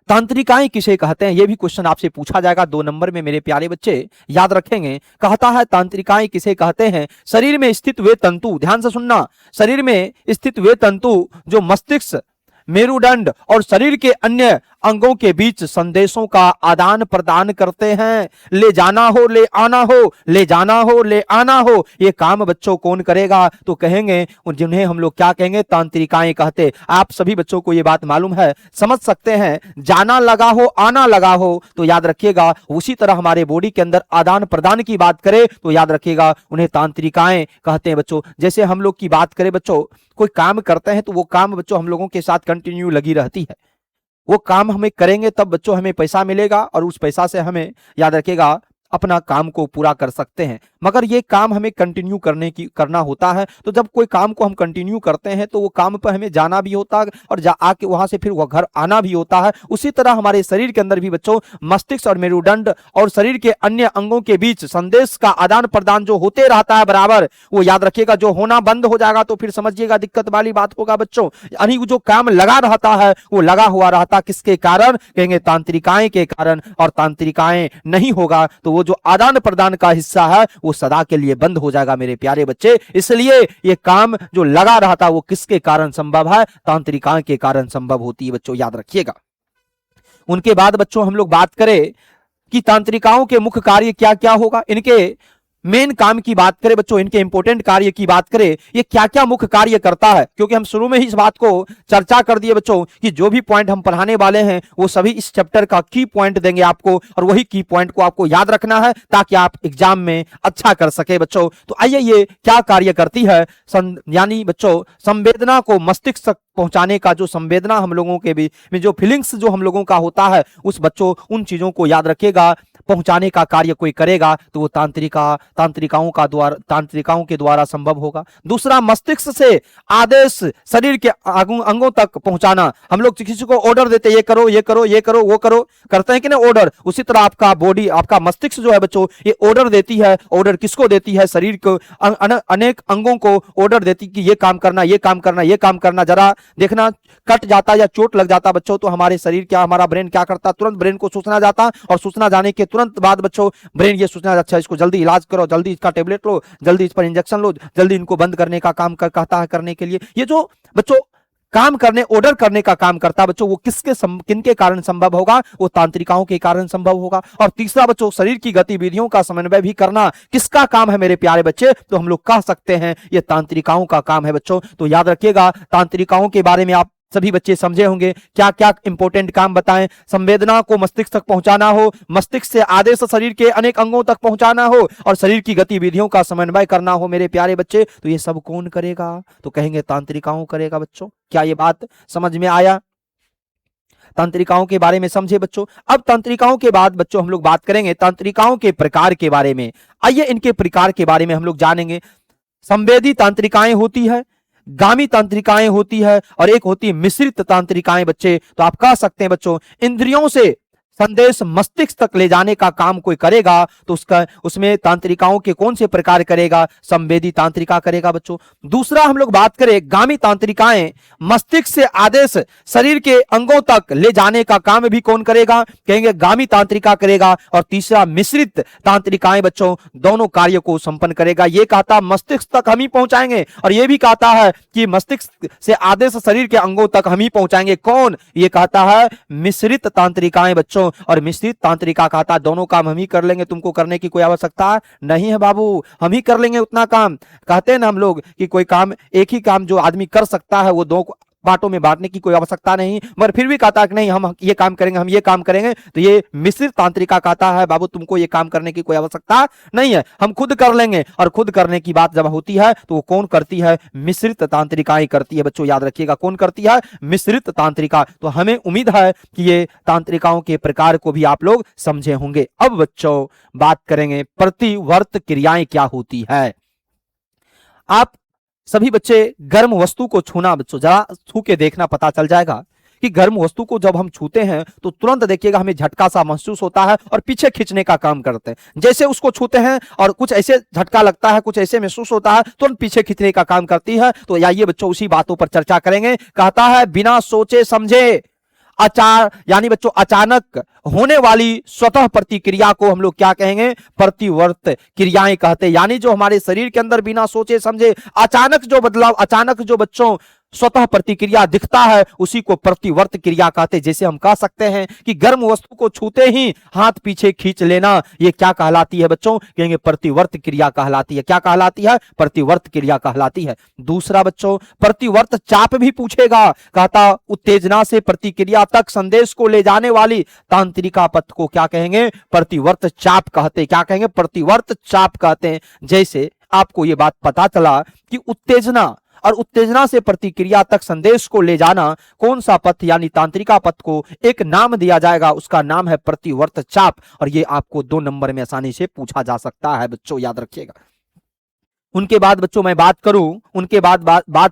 तांत्रिकाएं किसे कहते हैं? यह भी क्वेश्चन आपसे पूछा जाएगा 2 नंबर में मेरे प्यारे बच्चे, याद रखेंगे। कहता है तांत्रिकाएं किसे कहते हैं? शरीर में स्थित वे तंतु, ध्यान से सुनना, शरीर में स्थित वे तंतु जो मस्तिष्क, मेरुदंड और शरीर के अन्य अंगों के बीच संदेशों का आदान प्रदान करते हैं। ले जाना हो ले आना हो, ले जाना हो ले आना हो, ये काम बच्चों कौन करेगा? तो कहेंगे जिन्हें हम लोग क्या कहेंगे? तांत्रिकाएं कहते। आप सभी बच्चों को ये बात मालूम है, समझ सकते हैं। जाना लगा हो आना लगा हो, तो याद रखिएगा उसी तरह हमारे बॉडी के अंदर आदान प्रदान की बात करें तो याद रखिएगा उन्हें तांत्रिकाएं कहते हैं बच्चों। जैसे हम लोग की बात करें बच्चों, कोई काम करते हैं तो वो काम बच्चों हम लोगों के साथ कंटिन्यू लगी रहती है। वो काम हमें करेंगे तब बच्चों हमें पैसा मिलेगा और उस पैसा से हमें, याद रखिएगा, अपना काम को पूरा कर सकते हैं। मगर ये काम हमें कंटिन्यू करना होता है। तो जब कोई काम को हम कंटिन्यू करते हैं तो वो काम पर हमें जाना भी होता है और आके वहां से फिर वो घर आना भी होता है। उसी तरह हमारे शरीर के अंदर भी बच्चों मस्तिष्क और मेरुदंड और शरीर के अन्य अंगों के बीच संदेश का आदान प्रदान जो होते रहता है बराबर, वो याद रखिएगा जो होना बंद हो जाएगा तो फिर समझिएगा दिक्कत वाली बात होगा बच्चों। यानी वो जो काम लगा रहता है वो लगा हुआ रहता, किसके कारण? कहेंगे तांत्रिकाएं के कारण। और तांत्रिकाएं नहीं होगा तो वो जो आदान प्रदान का हिस्सा है वो सदा के लिए बंद हो जाएगा मेरे प्यारे बच्चे। इसलिए ये काम जो लगा रहा था वो किसके कारण संभव है? तांत्रिकाओं के कारण संभव होती है बच्चों, याद रखिएगा। उनके बाद बच्चों हम लोग बात करें कि तांत्रिकाओं के मुख्य कार्य क्या क्या होगा, इनके मेन काम की बात करें बच्चों, इनके इंपॉर्टेंट कार्य की बात करें, ये क्या क्या मुख्य कार्य करता है। क्योंकि हम शुरू में ही इस बात को चर्चा कर दिए बच्चों कि जो भी पॉइंट हम पढ़ाने वाले हैं वो सभी इस चैप्टर का की पॉइंट देंगे आपको और वही की पॉइंट को आपको याद रखना है ताकि आप एग्जाम में अच्छा कर सके बच्चों। तो आइए ये क्या कार्य करती है, यानी बच्चों संवेदना को मस्तिष्क तक पहुंचाने का, जो संवेदना हम लोगों के बीच में जो फीलिंग्स जो हम लोगों का होता है उस बच्चों उन चीजों को याद रखिएगा पहुंचाने का कार्य कोई करेगा तो वो तांत्रिकाओं के द्वारा संभव होगा। दूसरा, मस्तिष्क से आदेश शरीर के अंगों तक पहुंचाना। हम लोग किसी को ऑर्डर देते, ये करो ये करो ये करो वो करो, करते हैं कि नहीं ऑर्डर? उसी तरह आपका बॉडी, आपका मस्तिष्क जो है बच्चों ये ऑर्डर देती है। ऑर्डर किसको देती है? शरीर को अनेक अंगों को ऑर्डर देती कि ये काम करना ये काम करना ये काम करना। जरा देखना, कट जाता या चोट लग जाता बच्चों तो हमारे शरीर क्या, हमारा ब्रेन क्या करता? तुरंत ब्रेन को सूचना जाता और सूचना जाने के तुरंत बाद बच्चों ब्रेन ये सूचना, अच्छा इसको जल्दी इलाज करो, जल्दी इसका टेबलेट लो, जल्दी इस पर इंजेक्शन लो, जल्दी इनको बंद करने का काम कहता है करने के लिए। ये जो बच्चों काम करने, ऑर्डर करने का काम करता बच्चों, वो किनके कारण संभव होगा? वो तांत्रिकाओं के कारण संभव होगा। और तीसरा बच्चों, शरीर की गतिविधियों का समन्वय भी करना किसका काम है मेरे प्यारे बच्चे? तो हम लोग कह सकते हैं ये तांत्रिकाओं का काम है बच्चों। तो याद रखिएगा तांत्रिकाओं के बारे में आप सभी बच्चे समझे होंगे क्या क्या इंपॉर्टेंट काम बताएं। संवेदना को मस्तिष्क तक पहुंचाना हो, मस्तिष्क से आदेश शरीर के अनेक अंगों तक पहुंचाना हो और शरीर की गतिविधियों का समन्वय करना हो मेरे प्यारे बच्चे, तो ये सब कौन करेगा? तो कहेंगे तांत्रिकाओं करेगा बच्चों। क्या ये बात समझ में आया? तांत्रिकाओं के बारे में समझे बच्चों। अब तांत्रिकाओं के बाद बच्चों हम लोग बात करेंगे तांत्रिकाओं के प्रकार के बारे में। आइए इनके प्रकार के बारे में हम लोग जानेंगे। संवेदी तांत्रिकाएं होती है, गामी तांत्रिकाएं होती है और एक होती है मिश्रित तांत्रिकाएं बच्चे। तो आप कह सकते हैं बच्चों इंद्रियों से संदेश मस्तिष्क तक ले जाने का काम कोई करेगा तो उसका उसमें तांत्रिकाओं के कौन से प्रकार करेगा? संवेदी तांत्रिका करेगा बच्चों। दूसरा हम लोग बात करें, गामी तांत्रिकाएं मस्तिष्क से आदेश शरीर के अंगों तक ले जाने का काम भी कौन करेगा? कहेंगे गामी तांत्रिका करेगा। और तीसरा मिश्रित तांत्रिकाएं बच्चों दोनों कार्य को संपन्न करेगा। ये कहता मस्तिष्क तक हम ही पहुंचाएंगे और ये भी कहता है कि मस्तिष्क से आदेश शरीर के अंगों तक हम ही पहुंचाएंगे। कौन? ये कहता है मिश्रित तांत्रिकाएं बच्चों। और मिश्रित तांत्रिका कहता दोनों काम हम ही कर लेंगे, तुमको करने की कोई आवश्यकता नहीं है बाबू, हम ही कर लेंगे उतना काम। कहते हैं ना हम लोग कि कोई काम, एक ही काम जो आदमी कर सकता है वो दो बांटों में बांटने की कोई आवश्यकता नहीं, मगर फिर भी कहता है कि नहीं हम ये काम करेंगे, हम ये काम करेंगे। तो ये मिश्रित तांत्रिका कहता है बाबू तुमको ये काम करने की कोई आवश्यकता नहीं है, हम खुद कर लेंगे। और खुद करने की बात जब होती है तो वो कौन करती है? मिश्रित तांत्रिकाएं करती है बच्चों, याद रखिएगा कौन करती है? मिश्रित तांत्रिका। तो हमें उम्मीद है कि ये तांत्रिकाओं के प्रकार को भी आप लोग समझे होंगे। अब बच्चों बात करेंगे प्रतिवर्त क्रियाएं क्या होती है। आप सभी बच्चे गर्म वस्तु को छूना बच्चों जरा छू के देखना, पता चल जाएगा कि गर्म वस्तु को जब हम छूते हैं तो तुरंत देखिएगा हमें झटका सा महसूस होता है और पीछे खींचने का काम करते हैं। जैसे उसको छूते हैं और कुछ ऐसे झटका लगता है, कुछ ऐसे महसूस होता है, तुरंत पीछे खींचने का काम करती है। तो आइए बच्चों उसी बातों पर चर्चा करेंगे। कहता है बिना सोचे समझे यानी बच्चों अचानक होने वाली स्वतः प्रतिक्रिया को हम लोग क्या कहेंगे? प्रतिवर्त क्रियाएं कहते हैं। यानी जो हमारे शरीर के अंदर बिना सोचे समझे अचानक जो बदलाव, अचानक जो बच्चों स्वतः प्रतिक्रिया दिखता है उसी को प्रतिवर्त क्रिया कहते हैं। जैसे हम कह सकते हैं कि गर्म वस्तु को छूते ही हाथ पीछे खींच लेना, ये क्या कहलाती है बच्चों? कहेंगे प्रतिवर्त क्रिया कहलाती है। क्या कहलाती है? प्रतिवर्त क्रिया कहलाती है। दूसरा बच्चों प्रतिवर्त चाप भी पूछेगा। कहता उत्तेजना से प्रतिक्रिया तक संदेश को ले जाने वाली तांत्रिका पथ को क्या कहेंगे? प्रतिवर्त चाप कहते हैं। क्या कहेंगे? प्रतिवर्त चाप कहते हैं। जैसे आपको ये बात पता चला कि उत्तेजना और उत्तेजना से प्रतिक्रिया तक संदेश को ले जाना कौन सा पथ यानी तांत्रिका पथ को एक नाम दिया जाएगा, उसका नाम है प्रतिवर्त चाप। और ये आपको 2 नंबर में आसानी से पूछा जा सकता है बच्चों, याद रखिएगा। उनके बाद बच्चों मैं बात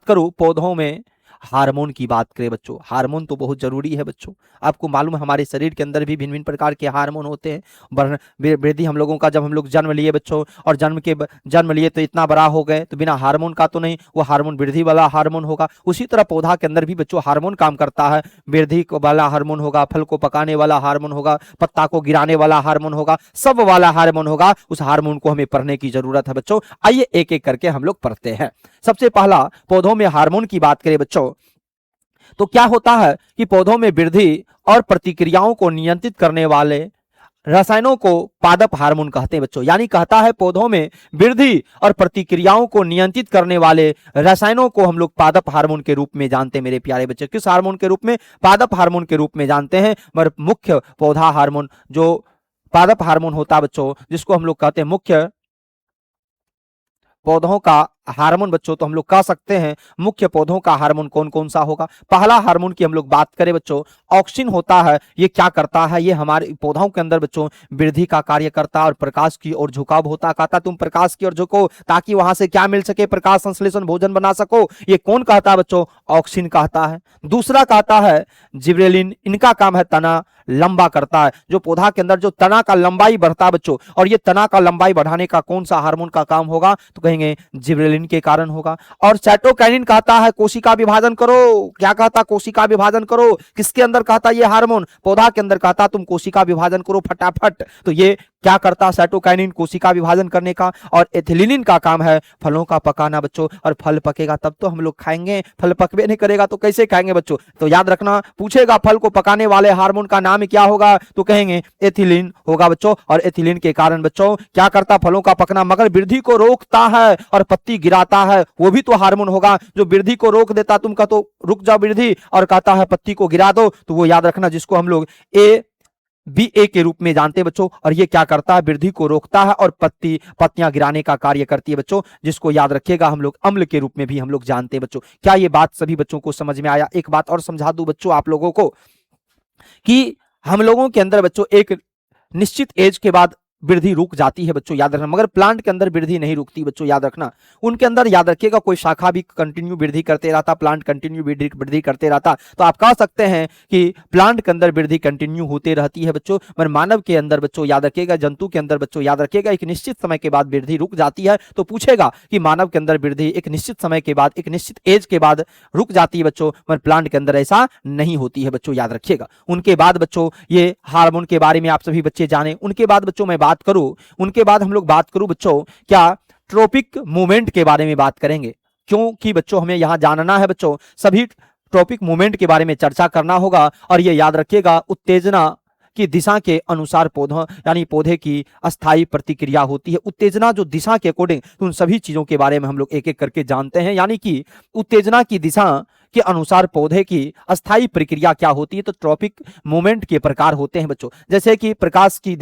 करूं पौधों में हार्मोन की बात करें बच्चों। हार्मोन तो बहुत जरूरी है बच्चों। आपको मालूम है हमारे शरीर के अंदर भी भिन्न भिन्न प्रकार के हार्मोन होते हैं। वृद्धि हम लोगों का, जब हम लोग जन्म लिए बच्चों और जन्म लिए तो इतना बड़ा हो गए तो बिना हार्मोन का तो नहीं, वो हार्मोन वृद्धि वाला हार्मोन होगा। उसी तरह पौधा के अंदर भी बच्चों हार्मोन काम करता है। वृद्धि वाला हार्मोन होगा, फल को पकाने वाला हार्मोन होगा, पत्ता को गिराने वाला हार्मोन होगा, सब वाला हार्मोन होगा। उस हार्मोन को हमें पढ़ने की जरूरत है बच्चों। आइए एक एक करके हम लोग पढ़ते हैं। सबसे पहला पौधों में हार्मोन की बात करें बच्चों तो क्या होता है कि पौधों में वृद्धि और प्रतिक्रियाओं को नियंत्रित करने वाले रसायनों को पादप हार्मोन कहते हैं बच्चों। यानी कहता है पौधों में वृद्धि और प्रतिक्रियाओं को नियंत्रित करने वाले रसायनों को हम लोग पादप हार्मोन के रूप में जानते हैं मेरे प्यारे बच्चे। किस हार्मोन के रूप में? पादप हार्मोन के रूप में जानते हैं। मगर मुख्य पौधा हार्मोन जो पादप हार्मोन होता है बच्चों, जिसको हम लोग कहते हैं मुख्य पौधों का हार्मोन बच्चों, तो हम लोग कह सकते हैं मुख्य पौधों का हार्मोन कौन कौन सा होगा। पहला हार्मोन की हम लोग बात करें बच्चों, ऑक्सिन होता है। ये क्या करता है? ये हमारे पौधों के अंदर बच्चों वृद्धि का कार्य करता है और प्रकाश की ओर झुकाव होता है। कहता तुम प्रकाश की ओर झुको ताकि वहां से क्या मिल सके? प्रकाश संश्लेषण, भोजन बना सको। ये कौन कहता है बच्चों? ऑक्सिन कहता है। दूसरा कहता है जिब्रेलिन। इनका काम है तना लंबा करता है। जो पौधा के अंदर जो तना का लंबाई बढ़ता है बच्चों, और ये तना का लंबाई बढ़ाने का कौन सा हार्मोन का काम होगा? तो कहेंगे जिब्रेलिन के कारण होगा। और साइटोकाइनिन कहता है कोशिका विभाजन करो। क्या कहता? कोशिका विभाजन करो। किसके अंदर कहता ये हार्मोन? पौधा के अंदर कहता तुम कोशिका विभाजन करो फटाफट। तो ये क्या करता? साइटोकाइनिन कोशिका विभाजन करने का। और एथिलीनिन का काम है फलों का पकाना बच्चों। और फल पकेगा तब तो हम लोग खाएंगे, फल पकवे नहीं करेगा तो कैसे खाएंगे बच्चों? तो याद रखना, पूछेगा फल को पकाने वाले हार्मोन का नाम क्या होगा? तो कहेंगे एथिलीन होगा बच्चों। और एथिलीन के कारण बच्चों क्या करता? फलों का पकना, मगर वृद्धि को रोकता है और पत्ती गिराता है। वो भी तो हार्मोन होगा जो वृद्धि को रोक देता। तुम का तो रुक जाओ वृद्धि, और कहता है पत्ती को गिरा दो। तो वो याद रखना, जिसको हम लोग BA के रूप में जानते हैं बच्चों। और ये क्या करता है? वृद्धि को रोकता है और पत्तियां गिराने का कार्य करती है बच्चों, जिसको याद रखिएगा हम लोग अम्ल के रूप में भी हम लोग जानते हैं बच्चों। क्या ये बात सभी बच्चों को समझ में आया? एक बात और समझा दूं बच्चों आप लोगों को कि हम लोगों के अंदर बच्चों एक निश्चित एज के बाद वृद्धि रुक जाती है बच्चों, याद रखना। मगर प्लांट के अंदर वृद्धि नहीं रुकती बच्चों, याद रखना। उनके अंदर याद रखिएगा कोई शाखा भी कंटिन्यू वृद्धि करते रहता, प्लांट कंटिन्यू वृद्धि करते रहता। तो आप कह सकते हैं कि प्लांट के अंदर वृद्धि कंटिन्यू होते रहती है बच्चों। मगर मानव के अंदर बच्चों याद रखिएगा, जंतु के अंदर बच्चों याद रखिएगा एक निश्चित समय के बाद वृद्धि रुक जाती है। तो पूछेगा कि मानव के अंदर वृद्धि एक निश्चित समय के बाद, एक निश्चित एज के बाद रुक जाती है बच्चों, मगर प्लांट के अंदर ऐसा नहीं होती है बच्चों, याद रखिएगा। उनके बाद बच्चों ये हार्मोन के बारे में आप सभी बच्चे जाने। उनके बाद बच्चों मैं बात करूं, उनके बाद हम लोग बात करूं बच्चों क्या ट्रोपिक मूवमेंट के बारे में बात करेंगे, क्योंकि बच्चों हमें यहां जानना है बच्चों, सभी ट्रोपिक मूवमेंट के बारे में चर्चा करना होगा। और ये याद रखिएगा उत्तेजना की दिशा के अनुसार पौधा यानी पौधे की अस्थायी प्रतिक्रिया होती है। उत्तेजना जो दिशा के अकॉर्डिंग, तो उन सभी चीजों के बारे में हम लोग एक एक करके जानते हैं। यानी कि उत्तेजना की दिशा के अनुसार पौधे की अस्थायी प्रक्रिया क्या होती है, तो ट्रॉपिक मूवमेंट के प्रकार होते हैं बच्चों। जैसे कि प्रकाश की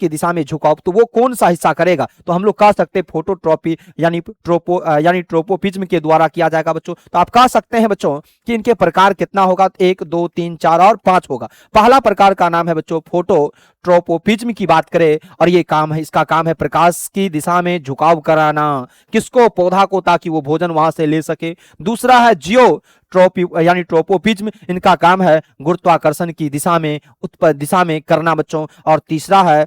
दिशा में झुकाव, तो वो कौन सा हिस्सा करेगा, तो हम लोग कह सकते हैं फोटोट्रॉपी यानी ट्रोपोपिज्म के द्वारा किया जाएगा बच्चों। तो आप कह सकते हैं बच्चों कि इनके प्रकार कितना होगा, 1 2 3 4 और 5 होगा। पहला प्रकार का नाम है बच्चों फोटोट्रोपोपिज्म की बात करें, और ये काम है, इसका काम है प्रकाश की दिशा में झुकाव कराना, किसको, पौधा को, ताकि वो भोजन वहां से ले सके। दूसरा है ट्रोपोपिज्म, इनका काम है गुरुत्वाकर्षण की दिशा में करना बच्चों। और तीसरा है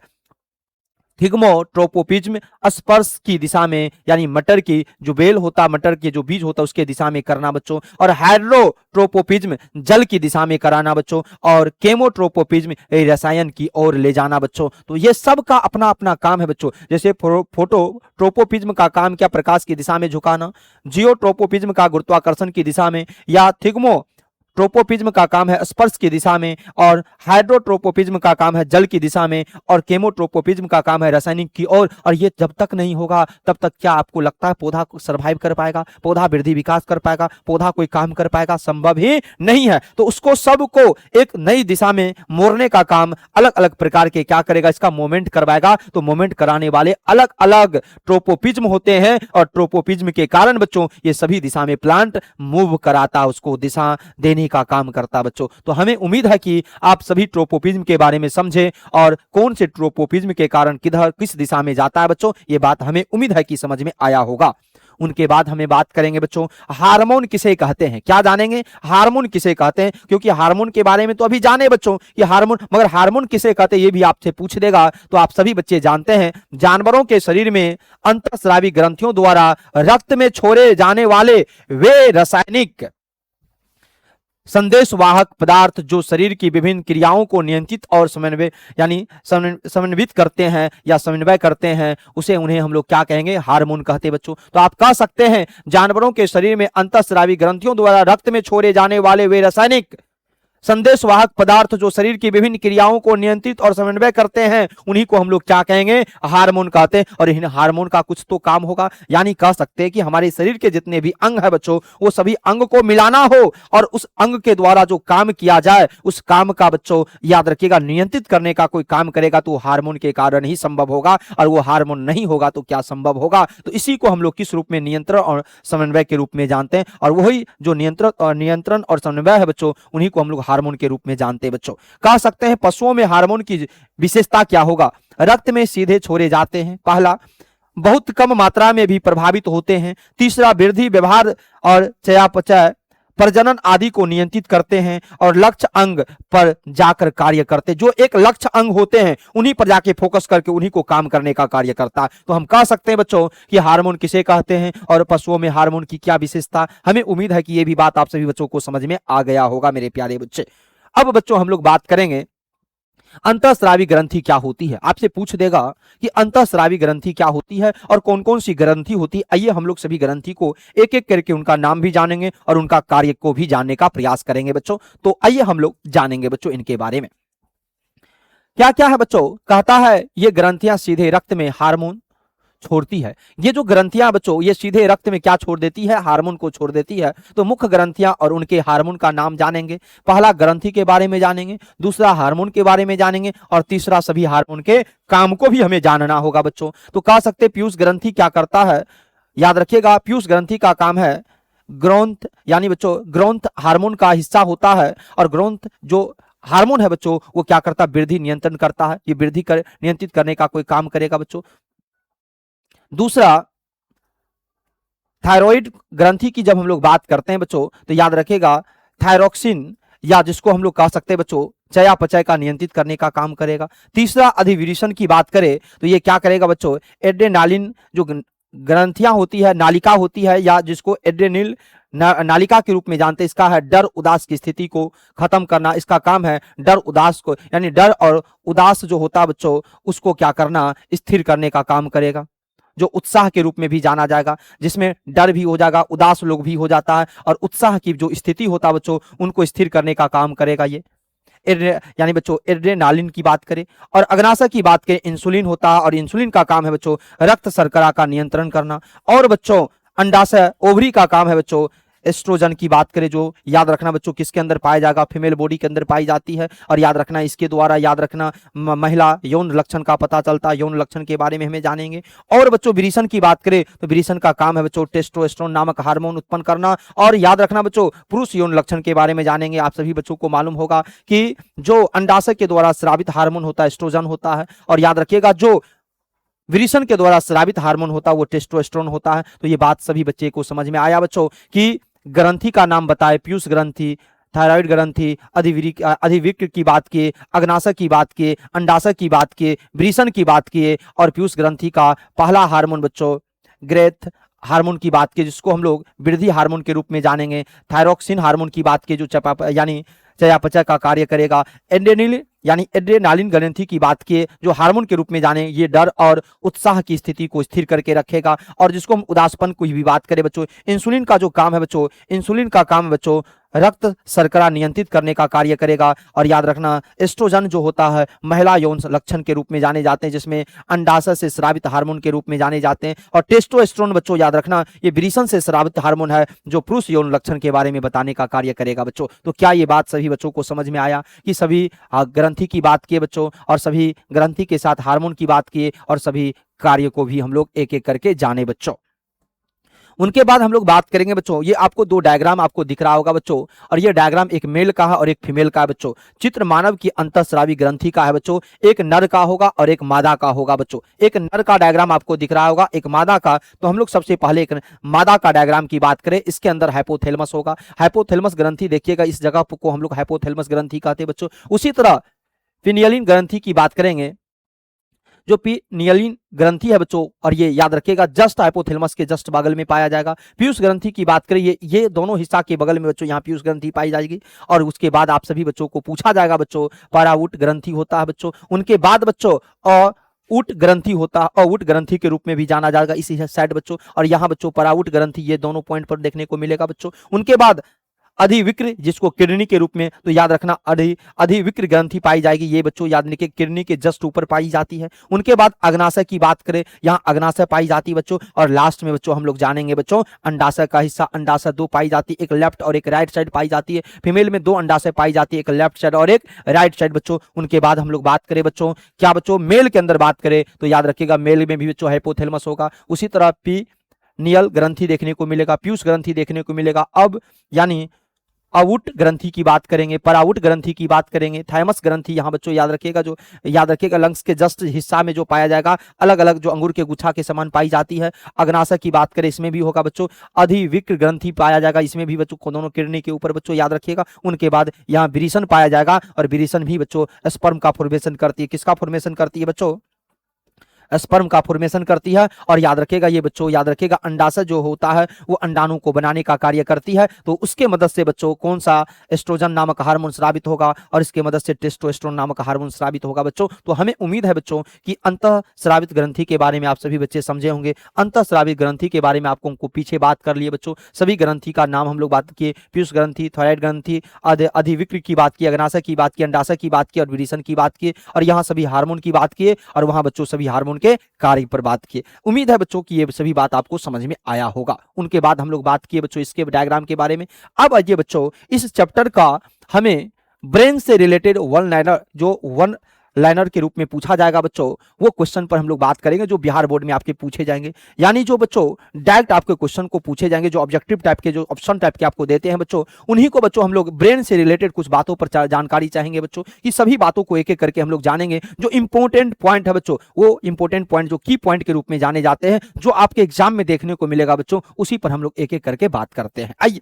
थिग्मोट्रोपोपिज्म, स्पर्श की दिशा में, यानी मटर की जो बेल होता, मटर के जो बीज होता उसके दिशा में करना बच्चों। और हाइड्रोट्रोपोपिज्म जल की दिशा में कराना बच्चों। और केमोट्रोपोपिज्म रसायन की ओर ले जाना बच्चों। तो ये सब का अपना अपना काम है बच्चों। जैसे फोटोट्रोपोपिज्म का काम क्या, प्रकाश की दिशा में झुकाना। जियोट्रोपोपिज्म का गुरुत्वाकर्षण की दिशा में, या थिग्मोट्रोपोपिज्म का काम है स्पर्श की दिशा में, और हाइड्रोट्रोपोपिज्म का काम है जल की दिशा में, और केमोट्रोपोपिज्म का काम है रासायनिक की ओर। और ये जब तक नहीं होगा तब तक क्या आपको लगता है पौधा सर्वाइव कर पाएगा, पौधा वृद्धि विकास कर पाएगा, पौधा कोई काम कर पाएगा, संभव ही नहीं है। तो उसको सबको एक नई दिशा में मोड़ने का काम अलग अलग प्रकार के क्या करेगा, इसका मूवमेंट करवाएगा। तो मूवमेंट कराने वाले अलग अलग ट्रोपोपिज्म होते हैं, और ट्रोपोपिज्म के कारण बच्चों ये सभी दिशा में प्लांट मूव कराता, उसको दिशा देने का काम करता बच्चों। तो हमें उम्मीद है कि आप सभी ट्रोपोपिज्म के बारे में समझे, और कौन से ट्रोपोपिज्म के कारण किधर किस दिशा में जाता है बच्चों, ये बात हमें उम्मीद है कि समझ में आया होगा। उनके बाद हमें बात करेंगे बच्चों हार्मोन किसे कहते हैं, क्या जानेंगे, हार्मोन किसे कहते हैं। क्योंकि हार्मोन के बारे में तो अभी जाने बच्चों कि हार्मोन, मगर हार्मोन किसे कहते हैं ये भी आपसे पूछ देगा। तो आप सभी बच्चे जानते हैं जानवरों के शरीर में अंतःस्रावी ग्रंथियों द्वारा रक्त में छोड़े जाने वाले वे रासायनिक संदेशवाहक पदार्थ जो शरीर की विभिन्न क्रियाओं को नियंत्रित और समन्वित करते हैं या समन्वय करते हैं, उन्हें हम लोग क्या कहेंगे, हार्मोन कहते हैं बच्चों। तो आप कह सकते हैं जानवरों के शरीर में अंतःस्रावी ग्रंथियों द्वारा रक्त में छोड़े जाने वाले वे रासायनिक संदेशवाहक पदार्थ जो शरीर की विभिन्न क्रियाओं को नियंत्रित और समन्वय करते हैं, उन्हीं को हम लोग क्या कहेंगे, हार्मोन कहते हैं। और इन हार्मोन का कुछ तो काम होगा, यानी कह सकते हैं कि हमारे शरीर के जितने भी अंग है बच्चों, वो सभी अंग को मिलाना हो और उस अंग के द्वारा जो काम किया जाए, उस काम का बच्चों याद रखिएगा नियंत्रित करने का कोई काम करेगा तो हार्मोन के कारण ही संभव होगा, और वो हार्मोन नहीं होगा तो क्या संभव होगा। तो इसी को हम लोग किस रूप में, नियंत्रण और समन्वय के रूप में जानते हैं। और वही जो नियंत्रण और समन्वय है बच्चों, उन्हीं को हम लोग हार्मोन के रूप में जानते हैं बच्चों। कह सकते हैं पशुओं में हार्मोन की विशेषता क्या होगा, रक्त में सीधे छोड़े जाते हैं। पहला, बहुत कम मात्रा में भी प्रभावित होते हैं। तीसरा, वृद्धि, व्यवहार और चयापचय, प्रजनन आदि को नियंत्रित करते हैं और लक्ष्य अंग पर जाकर कार्य करते हैं। जो एक लक्ष्य अंग होते हैं उन्हीं पर जाके फोकस करके उन्हीं को काम करने का कार्य करता है। तो हम कह सकते हैं बच्चों कि हार्मोन किसे कहते हैं और पशुओं में हार्मोन की क्या विशेषता। हमें उम्मीद है कि ये भी बात आप सभी बच्चों को समझ में आ गया होगा मेरे प्यारे बच्चे। अब बच्चों हम लोग बात करेंगे अंतःस्रावी ग्रंथि क्या होती है। आपसे पूछ देगा कि अंतःस्रावी ग्रंथि क्या होती है और कौन कौन सी ग्रंथि होती है। आइए हम लोग सभी ग्रंथि को एक एक करके उनका नाम भी जानेंगे और उनका कार्य को भी जानने का प्रयास करेंगे बच्चों। तो आइए हम लोग जानेंगे बच्चों इनके बारे में क्या क्या है बच्चों। कहता है ये ग्रंथियां सीधे रक्त में हार्मोन छोड़ती है। ये जो ग्रंथियां बच्चों ये सीधे रक्त में क्या छोड़ देती है, हार्मोन को छोड़ देती है। तो मुख्य ग्रंथियां और उनके हार्मोन का नाम जानेंगे। पहला ग्रंथि के बारे में जानेंगे, दूसरा हार्मोन के बारे में जानेंगे और तीसरा सभी हार्मोन के काम को भी हमें जानना होगा बच्चों। तो कह सकते पीयूष ग्रंथि क्या करता है, याद रखिएगा पीयूष ग्रंथि का काम है ग्रोथ, यानी बच्चों ग्रोथ हार्मोन का हिस्सा होता है और ग्रोथ जो हार्मोन है बच्चों वो क्या करता है, वृद्धि नियंत्रण करता है, ये वृद्धि नियंत्रित करने का कोई काम करेगा बच्चों। दूसरा, थायराइड ग्रंथि की जब हम लोग बात करते हैं बच्चों तो याद रखेगा थायरोक्सिन या जिसको हम लोग कह सकते हैं बच्चों चयापचय का नियंत्रित करने का काम करेगा। तीसरा, अधिविरेचन की बात करें तो ये क्या करेगा बच्चों, एड्रेनालिन जो ग्रंथियां होती है, नालिका होती है, या जिसको एड्रेनिल नालिका के रूप में जानते हैं, इसका है डर उदास की स्थिति को खत्म करना। इसका काम है डर उदास को, यानी डर और उदास जो होता है बच्चों उसको क्या करना, स्थिर करने का काम करेगा, जो उत्साह के रूप में भी जाना जाएगा, जिसमें डर भी हो जाएगा, उदास लोग भी हो जाता है, और उत्साह की जो स्थिति होता है बच्चों उनको स्थिर करने का काम करेगा ये। यानी बच्चों एड्रेनालिन की बात करें। और अग्नाशय की बात करें, इंसुलिन होता है, और इंसुलिन का काम है बच्चों रक्त शर्करा का नियंत्रण करना। और बच्चों अंडाशय ओवरी का काम है बच्चों एस्ट्रोजन की बात करें, जो याद रखना बच्चों किसके अंदर पाया जाएगा, फीमेल बॉडी के अंदर पाई जाती है। और याद रखना इसके द्वारा याद रखना महिला यौन लक्षण का पता चलता है, यौन लक्षण के बारे में हमें जानेंगे। और बच्चों विरेचन की बात करें तो विरेचन का काम है बच्चों टेस्टोस्टेरोन नामक हार्मोन उत्पन्न करना। और याद रखना बच्चों पुरुष यौन लक्षण के बारे में जानेंगे। आप सभी बच्चों को मालूम होगा कि जो अंडाशय के द्वारा स्रावित हार्मोन होता है एस्ट्रोजन होता है, और याद रखिएगा जो विरेचन के द्वारा स्रावित हार्मोन होता है वो टेस्टोस्टेरोन होता है। तो ये बात सभी बच्चे को समझ में आया बच्चों कि ग्रंथि का नाम बताए, पीयूष ग्रंथि, थायराइड ग्रंथि, अधिविक्र की बात किए, अग्नाशय की बात किए, अंडाशय की बात किए, विरेचन की बात किए, और पीयूष ग्रंथि का पहला हार्मोन बच्चों ग्रेथ हार्मोन की बात की जिसको हम लोग वृद्धि हार्मोन के रूप में जानेंगे। थायरोक्सिन हार्मोन की बात की जो यानी चयापचय का कार्य करेगा। एड्रेनिल यानी एड्रेनालिन ग्रंथि की बात किए जो हार्मोन के रूप में जाने, ये डर और उत्साह की स्थिति को स्थिर करके रखेगा। और जिसको हम उदासपन की भी बात करें बच्चों, इंसुलिन का जो काम है बच्चों, इंसुलिन का काम है बच्चों रक्त शर्करा नियंत्रित करने का कार्य करेगा। और याद रखना एस्ट्रोजन जो होता है महिला यौन लक्षण के रूप में जाने जाते हैं, जिसमें अंडाशय से स्रावित हार्मोन के रूप में जाने जाते हैं। और टेस्टोस्टेरोन बच्चों याद रखना ये विरेचन से स्रावित हार्मोन है जो पुरुष यौन लक्षण के बारे में बताने का कार्य करेगा बच्चों। तो क्या ये बात सभी बच्चों को समझ में आया कि सभी ग्रंथि की बात किए बच्चों, और सभी ग्रंथि के साथ हार्मोन की बात किए, और सभी कार्य को भी हम लोग एक एक करके जाने बच्चों। उनके बाद हम लोग बात करेंगे बच्चों, ये आपको दो डायग्राम आपको दिख रहा होगा बच्चों, और ये डायग्राम एक मेल का है और एक फीमेल का है बच्चों। चित्र मानव की अंतःस्रावी ग्रंथि का है बच्चों, एक नर का होगा और एक मादा का होगा बच्चों। एक नर का डायग्राम आपको दिख रहा होगा, एक मादा का। तो हम लोग सबसे पहले एक मादा का डायग्राम की बात करें, इसके अंदर हाइपोथैलेमस होगा। हाइपोथैलेमस ग्रंथि देखिएगा, इस जगह को हम लोग हाइपोथैलेमस ग्रंथि कहते हैं बच्चों। उसी तरह पिनियलिन ग्रंथि की बात करेंगे, जो पिनियलिन ग्रंथि है बच्चों, और ये याद रखिएगा जस्ट हाइपोथैलेमस के जस्ट बगल में पाया जाएगा। पीयूष ग्रंथि की बात करें, ये दोनों हिस्सा के बगल में बच्चों यहाँ पीयूष ग्रंथि पाई जाएगी। और उसके बाद आप सभी बच्चों को पूछा जाएगा बच्चों पराउट ग्रंथि होता है बच्चों। उनके बाद बच्चों उट ग्रंथि होता है, उट ग्रंथि के रूप में भी जाना जाएगा इसी साइड बच्चों। और यहाँ बच्चों पराउट ग्रंथि, ये दोनों पॉइंट पर देखने को मिलेगा बच्चों। उनके बाद अधिविक्र जिसको किडनी के रूप में, तो याद रखना अधिविक्र ग्रंथि पाई जाएगी, ये बच्चों याद रखिए किडनी के जस्ट ऊपर पाई जाती है। उनके बाद अग्नाशय की बात करें, यहाँ अग्नाशय पाई जाती है बच्चों। और लास्ट में बच्चों हम लोग जानेंगे बच्चों अंडाशय का हिस्सा, अंडाशय दो पाई जाती है, एक लेफ्ट और एक राइट साइड पाई जाती है। फीमेल में दो अंडाशय पाई जाती है, एक लेफ्ट साइड और एक राइट साइड बच्चों। उनके बाद हम लोग बात करें बच्चों, क्या बच्चों मेल के अंदर बात करें तो याद रखिएगा मेल में भी बच्चों हाइपोथैलेमस होगा। उसी तरह पिनियल ग्रंथि देखने को मिलेगा, पीयूष ग्रंथि देखने को मिलेगा। अब यानी आउट ग्रंथि की बात करेंगे, पराउट ग्रंथि की बात करेंगे, थाइमस ग्रंथि यहाँ बच्चों याद रखिएगा, जो याद रखिएगा लंग्स के जस्ट हिस्सा में जो पाया जाएगा, अलग अलग जो अंगूर के गुच्छा के समान पाई जाती है। अग्नाशय की बात करें, इसमें भी होगा बच्चों अधिविक्र ग्रंथि पाया जाएगा, इसमें भी बच्चों दोनों किडनी के ऊपर बच्चों याद रखिएगा। उनके बाद यहाँ विरेचन पाया जाएगा, और विरेचन भी बच्चों स्पर्म का फॉर्मेशन करती है। किसका फॉर्मेशन करती है बच्चों? स्पर्म का फॉर्मेशन करती है। और याद रखेगा ये बच्चों, याद रखेगा अंडाशय जो होता है वो अंडाणु को बनाने का कार्य करती है। तो उसके मदद से बच्चों कौन सा एस्ट्रोजन नामक हार्मोन स्रावित होगा, और इसके मदद से टेस्टोस्टेरोन नामक हार्मोन स्रावित होगा बच्चों। तो हमें उम्मीद है बच्चों कि अंतःस्रावित ग्रंथि के बारे में आप सभी बच्चे समझे होंगे। अंतःस्रावित ग्रंथि के बारे में आपको पीछे बात कर लिए बच्चों, सभी ग्रंथि का नाम हम लोग बात किए, पीयूष ग्रंथि, थायराइड ग्रंथि, अधिविक्र की बात की, अग्नाशय की बात की, अंडाशय की बात की, और विरेचन की बात की, और यहाँ सभी हार्मोन की बात किए, और वहां बच्चों सभी हार्मोन के कार्य पर बात किए। उम्मीद है बच्चों कि ये सभी बात आपको समझ में आया होगा। उनके बाद हम लोग बात किए बच्चों इसके डायग्राम के बारे में। अब आइए बच्चों इस चैप्टर का हमें ब्रेन से रिलेटेड वन लाइनर जो वन लाइनर के रूप में पूछा जाएगा बच्चों, वो क्वेश्चन पर हम लोग बात करेंगे जो बिहार बोर्ड में आपके पूछे जाएंगे। यानी जो बच्चों डायरेक्ट आपके क्वेश्चन को पूछे जाएंगे, जो ऑब्जेक्टिव टाइप के, जो ऑप्शन टाइप के आपको देते हैं बच्चों, उन्हीं को बच्चों हम लोग ब्रेन से रिलेटेड कुछ बातों पर जानकारी चाहेंगे बच्चों, कि सभी बातों को एक एक करके हम लोग जानेंगे। जो इंपॉर्टेंट पॉइंट है बच्चों, वो इंपॉर्टेंट पॉइंट जो की पॉइंट के रूप में जाने जाते हैं, जो आपके एग्जाम में देखने को मिलेगा बच्चों, उसी पर हम लोग एक एक करके बात करते हैं। आइए,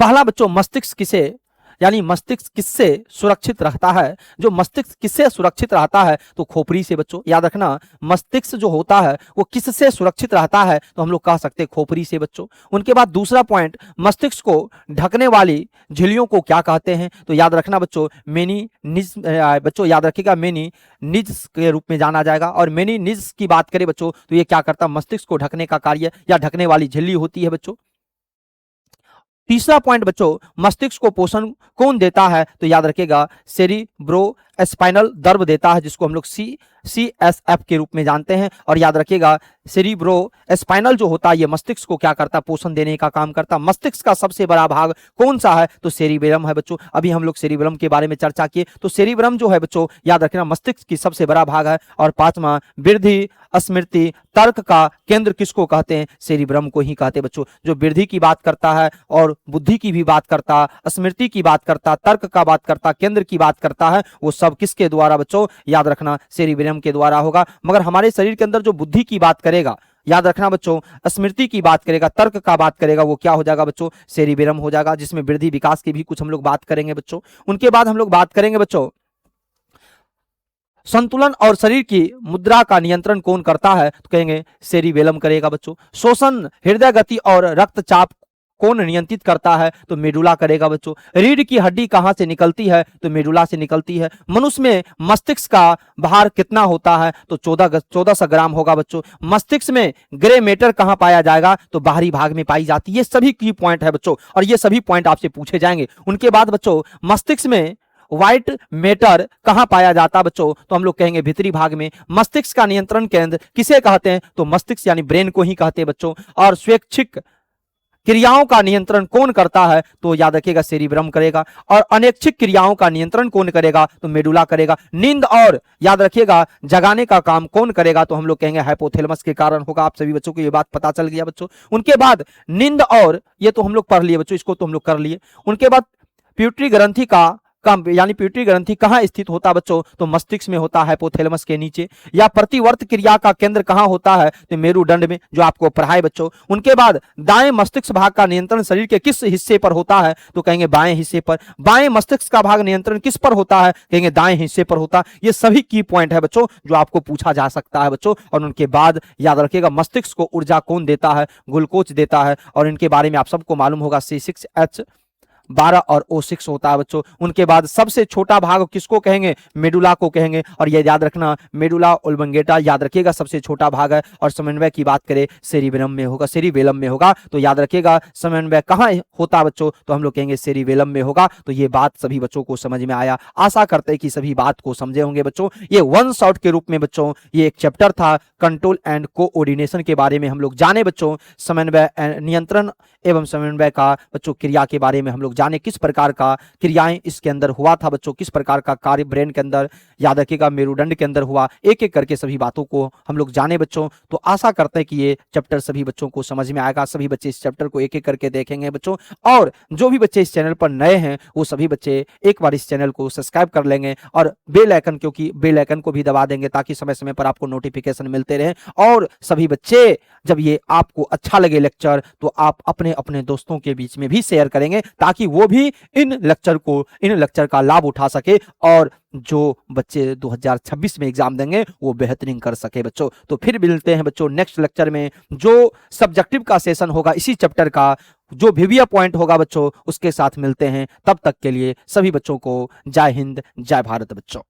पहला बच्चों, मस्तिष्क किसे, यानी मस्तिष्क किससे सुरक्षित रहता है? जो मस्तिष्क किससे सुरक्षित रहता है, तो खोपड़ी से बच्चों, याद रखना। मस्तिष्क जो होता है वो किससे सुरक्षित रहता है, तो हम लोग कह सकते हैं खोपड़ी से बच्चों। उनके बाद दूसरा पॉइंट, मस्तिष्क को ढकने वाली झिल्लियों को क्या कहते हैं, तो याद रखना बच्चों, मेनिनिज, बच्चों याद रखिएगा, मेनिनिज के रूप में जाना जाएगा। और मेनिनिज की बात करें बच्चों, तो ये क्या करता है, मस्तिष्क को ढकने का कार्य या ढकने वाली झिल्ली होती है बच्चों। तीसरा पॉइंट बच्चों, मस्तिष्क को पोषण कौन देता है, तो याद रखिएगा सेरिब्रो स्पाइनल नर्व देता है, जिसको हम लोग CSF के रूप में जानते हैं। और याद रखिएगा सेरिब्रो स्पाइनल जो होता है, ये मस्तिष्क को क्या करता है, पोषण देने का काम करता है। मस्तिष्क का सबसे बड़ा भाग कौन सा है, तो सेरिबेलम है बच्चों। अभी हम लोग सेरिबेलम के बारे में चर्चा किए, तो सेरिबेलम जो है बच्चों, याद रखना, मस्तिष्क की सबसे बड़ा भाग है। और पांचवा, वृद्धि, स्मृति, तर्क का केंद्र किसको कहते हैं, सेरिब्रम को ही कहते हैं बच्चों। जो वृद्धि की बात करता है और बुद्धि की भी बात करता, स्मृति की बात करता, तर्क का बात करता, केंद्र की बात करता है, वो सब किसके द्वारा बच्चों, याद रखना, सेरिब्रम के द्वारा होगा। मगर हमारे शरीर के अंदर जो बुद्धि की बात करेगा, याद रखना बच्चों, स्मृति की बात करेगा, तर्क का बात करेगा, वो क्या हो जाएगा बच्चों, सेरिब्रम हो जाएगा, जिसमें वृद्धि विकास की भी कुछ हम लोग बात करेंगे बच्चों। उनके बाद हम लोग बात करेंगे बच्चों, संतुलन और शरीर की मुद्रा का नियंत्रण कौन करता है, तो कहेंगे सेरिबेलम करेगा बच्चों। श्वसन, हृदय गति और रक्तचाप कौन नियंत्रित करता है, तो मेडुला करेगा बच्चों। रीढ़ की हड्डी कहां से निकलती है, तो मेडुला से निकलती है। मनुष्य में मस्तिष्क का भार कितना होता है, तो 1400 ग्राम होगा बच्चों। मस्तिष्क में ग्रे मैटर कहां पाया जाएगा, तो बाहरी भाग में पाई जाती है। ये सभी की पॉइंट है बच्चों, और ये सभी पॉइंट आपसे पूछे जाएंगे। उनके बाद बच्चों, मस्तिष्क में व्हाइट मैटर कहां पाया जाता है बच्चों, तो हम लोग कहेंगे भीतरी भाग में। मस्तिष्क का नियंत्रण केंद्र किसे कहते हैं, तो मस्तिष्क यानी ब्रेन को ही कहते हैं बच्चों। और स्वैच्छिक क्रियाओं का नियंत्रण कौन करता है, तो याद रखिएगा सेरिब्रम करेगा। और अनैच्छिक क्रियाओं का नियंत्रण कौन करेगा, तो मेडुला करेगा। नींद और याद रखिएगा जगाने का काम कौन करेगा, तो हम लोग कहेंगे हाइपोथैलेमस के कारण होगा। आप सभी बच्चों को ये बात पता चल गया बच्चों। उनके बाद नींद, और ये तो हम लोग पढ़ लिए बच्चों, इसको तो हम लोग कर लिए। उनके बाद पिट्यूटरी ग्रंथि का कम, यानी पिट्यूटरी ग्रंथि कहां स्थित होता है बच्चों, तो मस्तिष्क में होता है, हाइपोथैलेमस के नीचे। या प्रतिवर्त क्रिया का केंद्र कहां होता है, तो मेरुदंड में, जो आपको पढ़ाए बच्चों। उनके बाद दाएं मस्तिष्क भाग का नियंत्रण शरीर के किस हिस्से पर होता है, तो कहेंगे बाएं हिस्से पर। बाएं मस्तिष्क का भाग नियंत्रण किस पर होता है, कहेंगे दाएं हिस्से पर होता है। ये सभी की पॉइंट है बच्चों, जो आपको पूछा जा सकता है बच्चों। और उनके बाद याद रखिएगा, मस्तिष्क को ऊर्जा कौन देता है, ग्लूकोज देता है। और इनके बारे में आप सबको मालूम होगा, C6H12 और O6 होता है बच्चों। उनके बाद सबसे छोटा भाग किसको कहेंगे, मेडुला को कहेंगे। और ये याद रखना, मेडुला ओब्लंगेटा याद रखिएगा सबसे छोटा भाग है। और समन्वय की बात करें, सेरिबेलम में होगा, सेरिबेलम में होगा। तो याद रखिएगा समन्वय कहाँ होता है बच्चों, तो हम लोग कहेंगे सेरिबेलम में होगा। तो ये बात सभी बच्चों को समझ में आया, आशा करते हैं कि सभी बात को समझे होंगे बच्चों। ये वन शॉट के रूप में बच्चों ये एक चैप्टर था, कंट्रोल एंड कोऑर्डिनेशन के बारे में हम लोग जाने बच्चों। समन्वय नियंत्रण एवं समन्वय का बच्चों क्रिया के बारे में हम लोग जाने, किस प्रकार का क्रियाएं इसके अंदर हुआ था बच्चों, किस प्रकार का कार्य ब्रेन के अंदर, याद रखिएगा मेरुदंड के अंदर हुआ। एक एक करके सभी बातों को हम लोग जाने बच्चों। तो आशा करते हैं कि ये चैप्टर सभी बच्चों को समझ में आएगा। सभी बच्चे इस चैप्टर को एक एक करके देखेंगे बच्चों। और जो भी बच्चे इस चैनल पर नए हैं, वो सभी बच्चे एक बार इस चैनल को सब्सक्राइब कर लेंगे और बेल आइकन, क्योंकि बेल आइकन को भी दबा देंगे, ताकि समय समय पर आपको नोटिफिकेशन मिलते रहे। और सभी बच्चे, जब ये आपको अच्छा लगे लेक्चर, तो आप अपने अपने दोस्तों के बीच में भी शेयर करेंगे, ताकि वो भी इन लेक्चर का लाभ उठा सके, और जो बच्चे 2026 में एग्जाम देंगे वो बेहतरीन कर सके बच्चों। तो फिर मिलते हैं बच्चों नेक्स्ट लेक्चर में, जो सब्जेक्टिव का सेशन होगा इसी चैप्टर का, जो विविया पॉइंट होगा बच्चों, उसके साथ मिलते हैं। तब तक के लिए सभी बच्चों को जय हिंद, जय भारत बच्चों।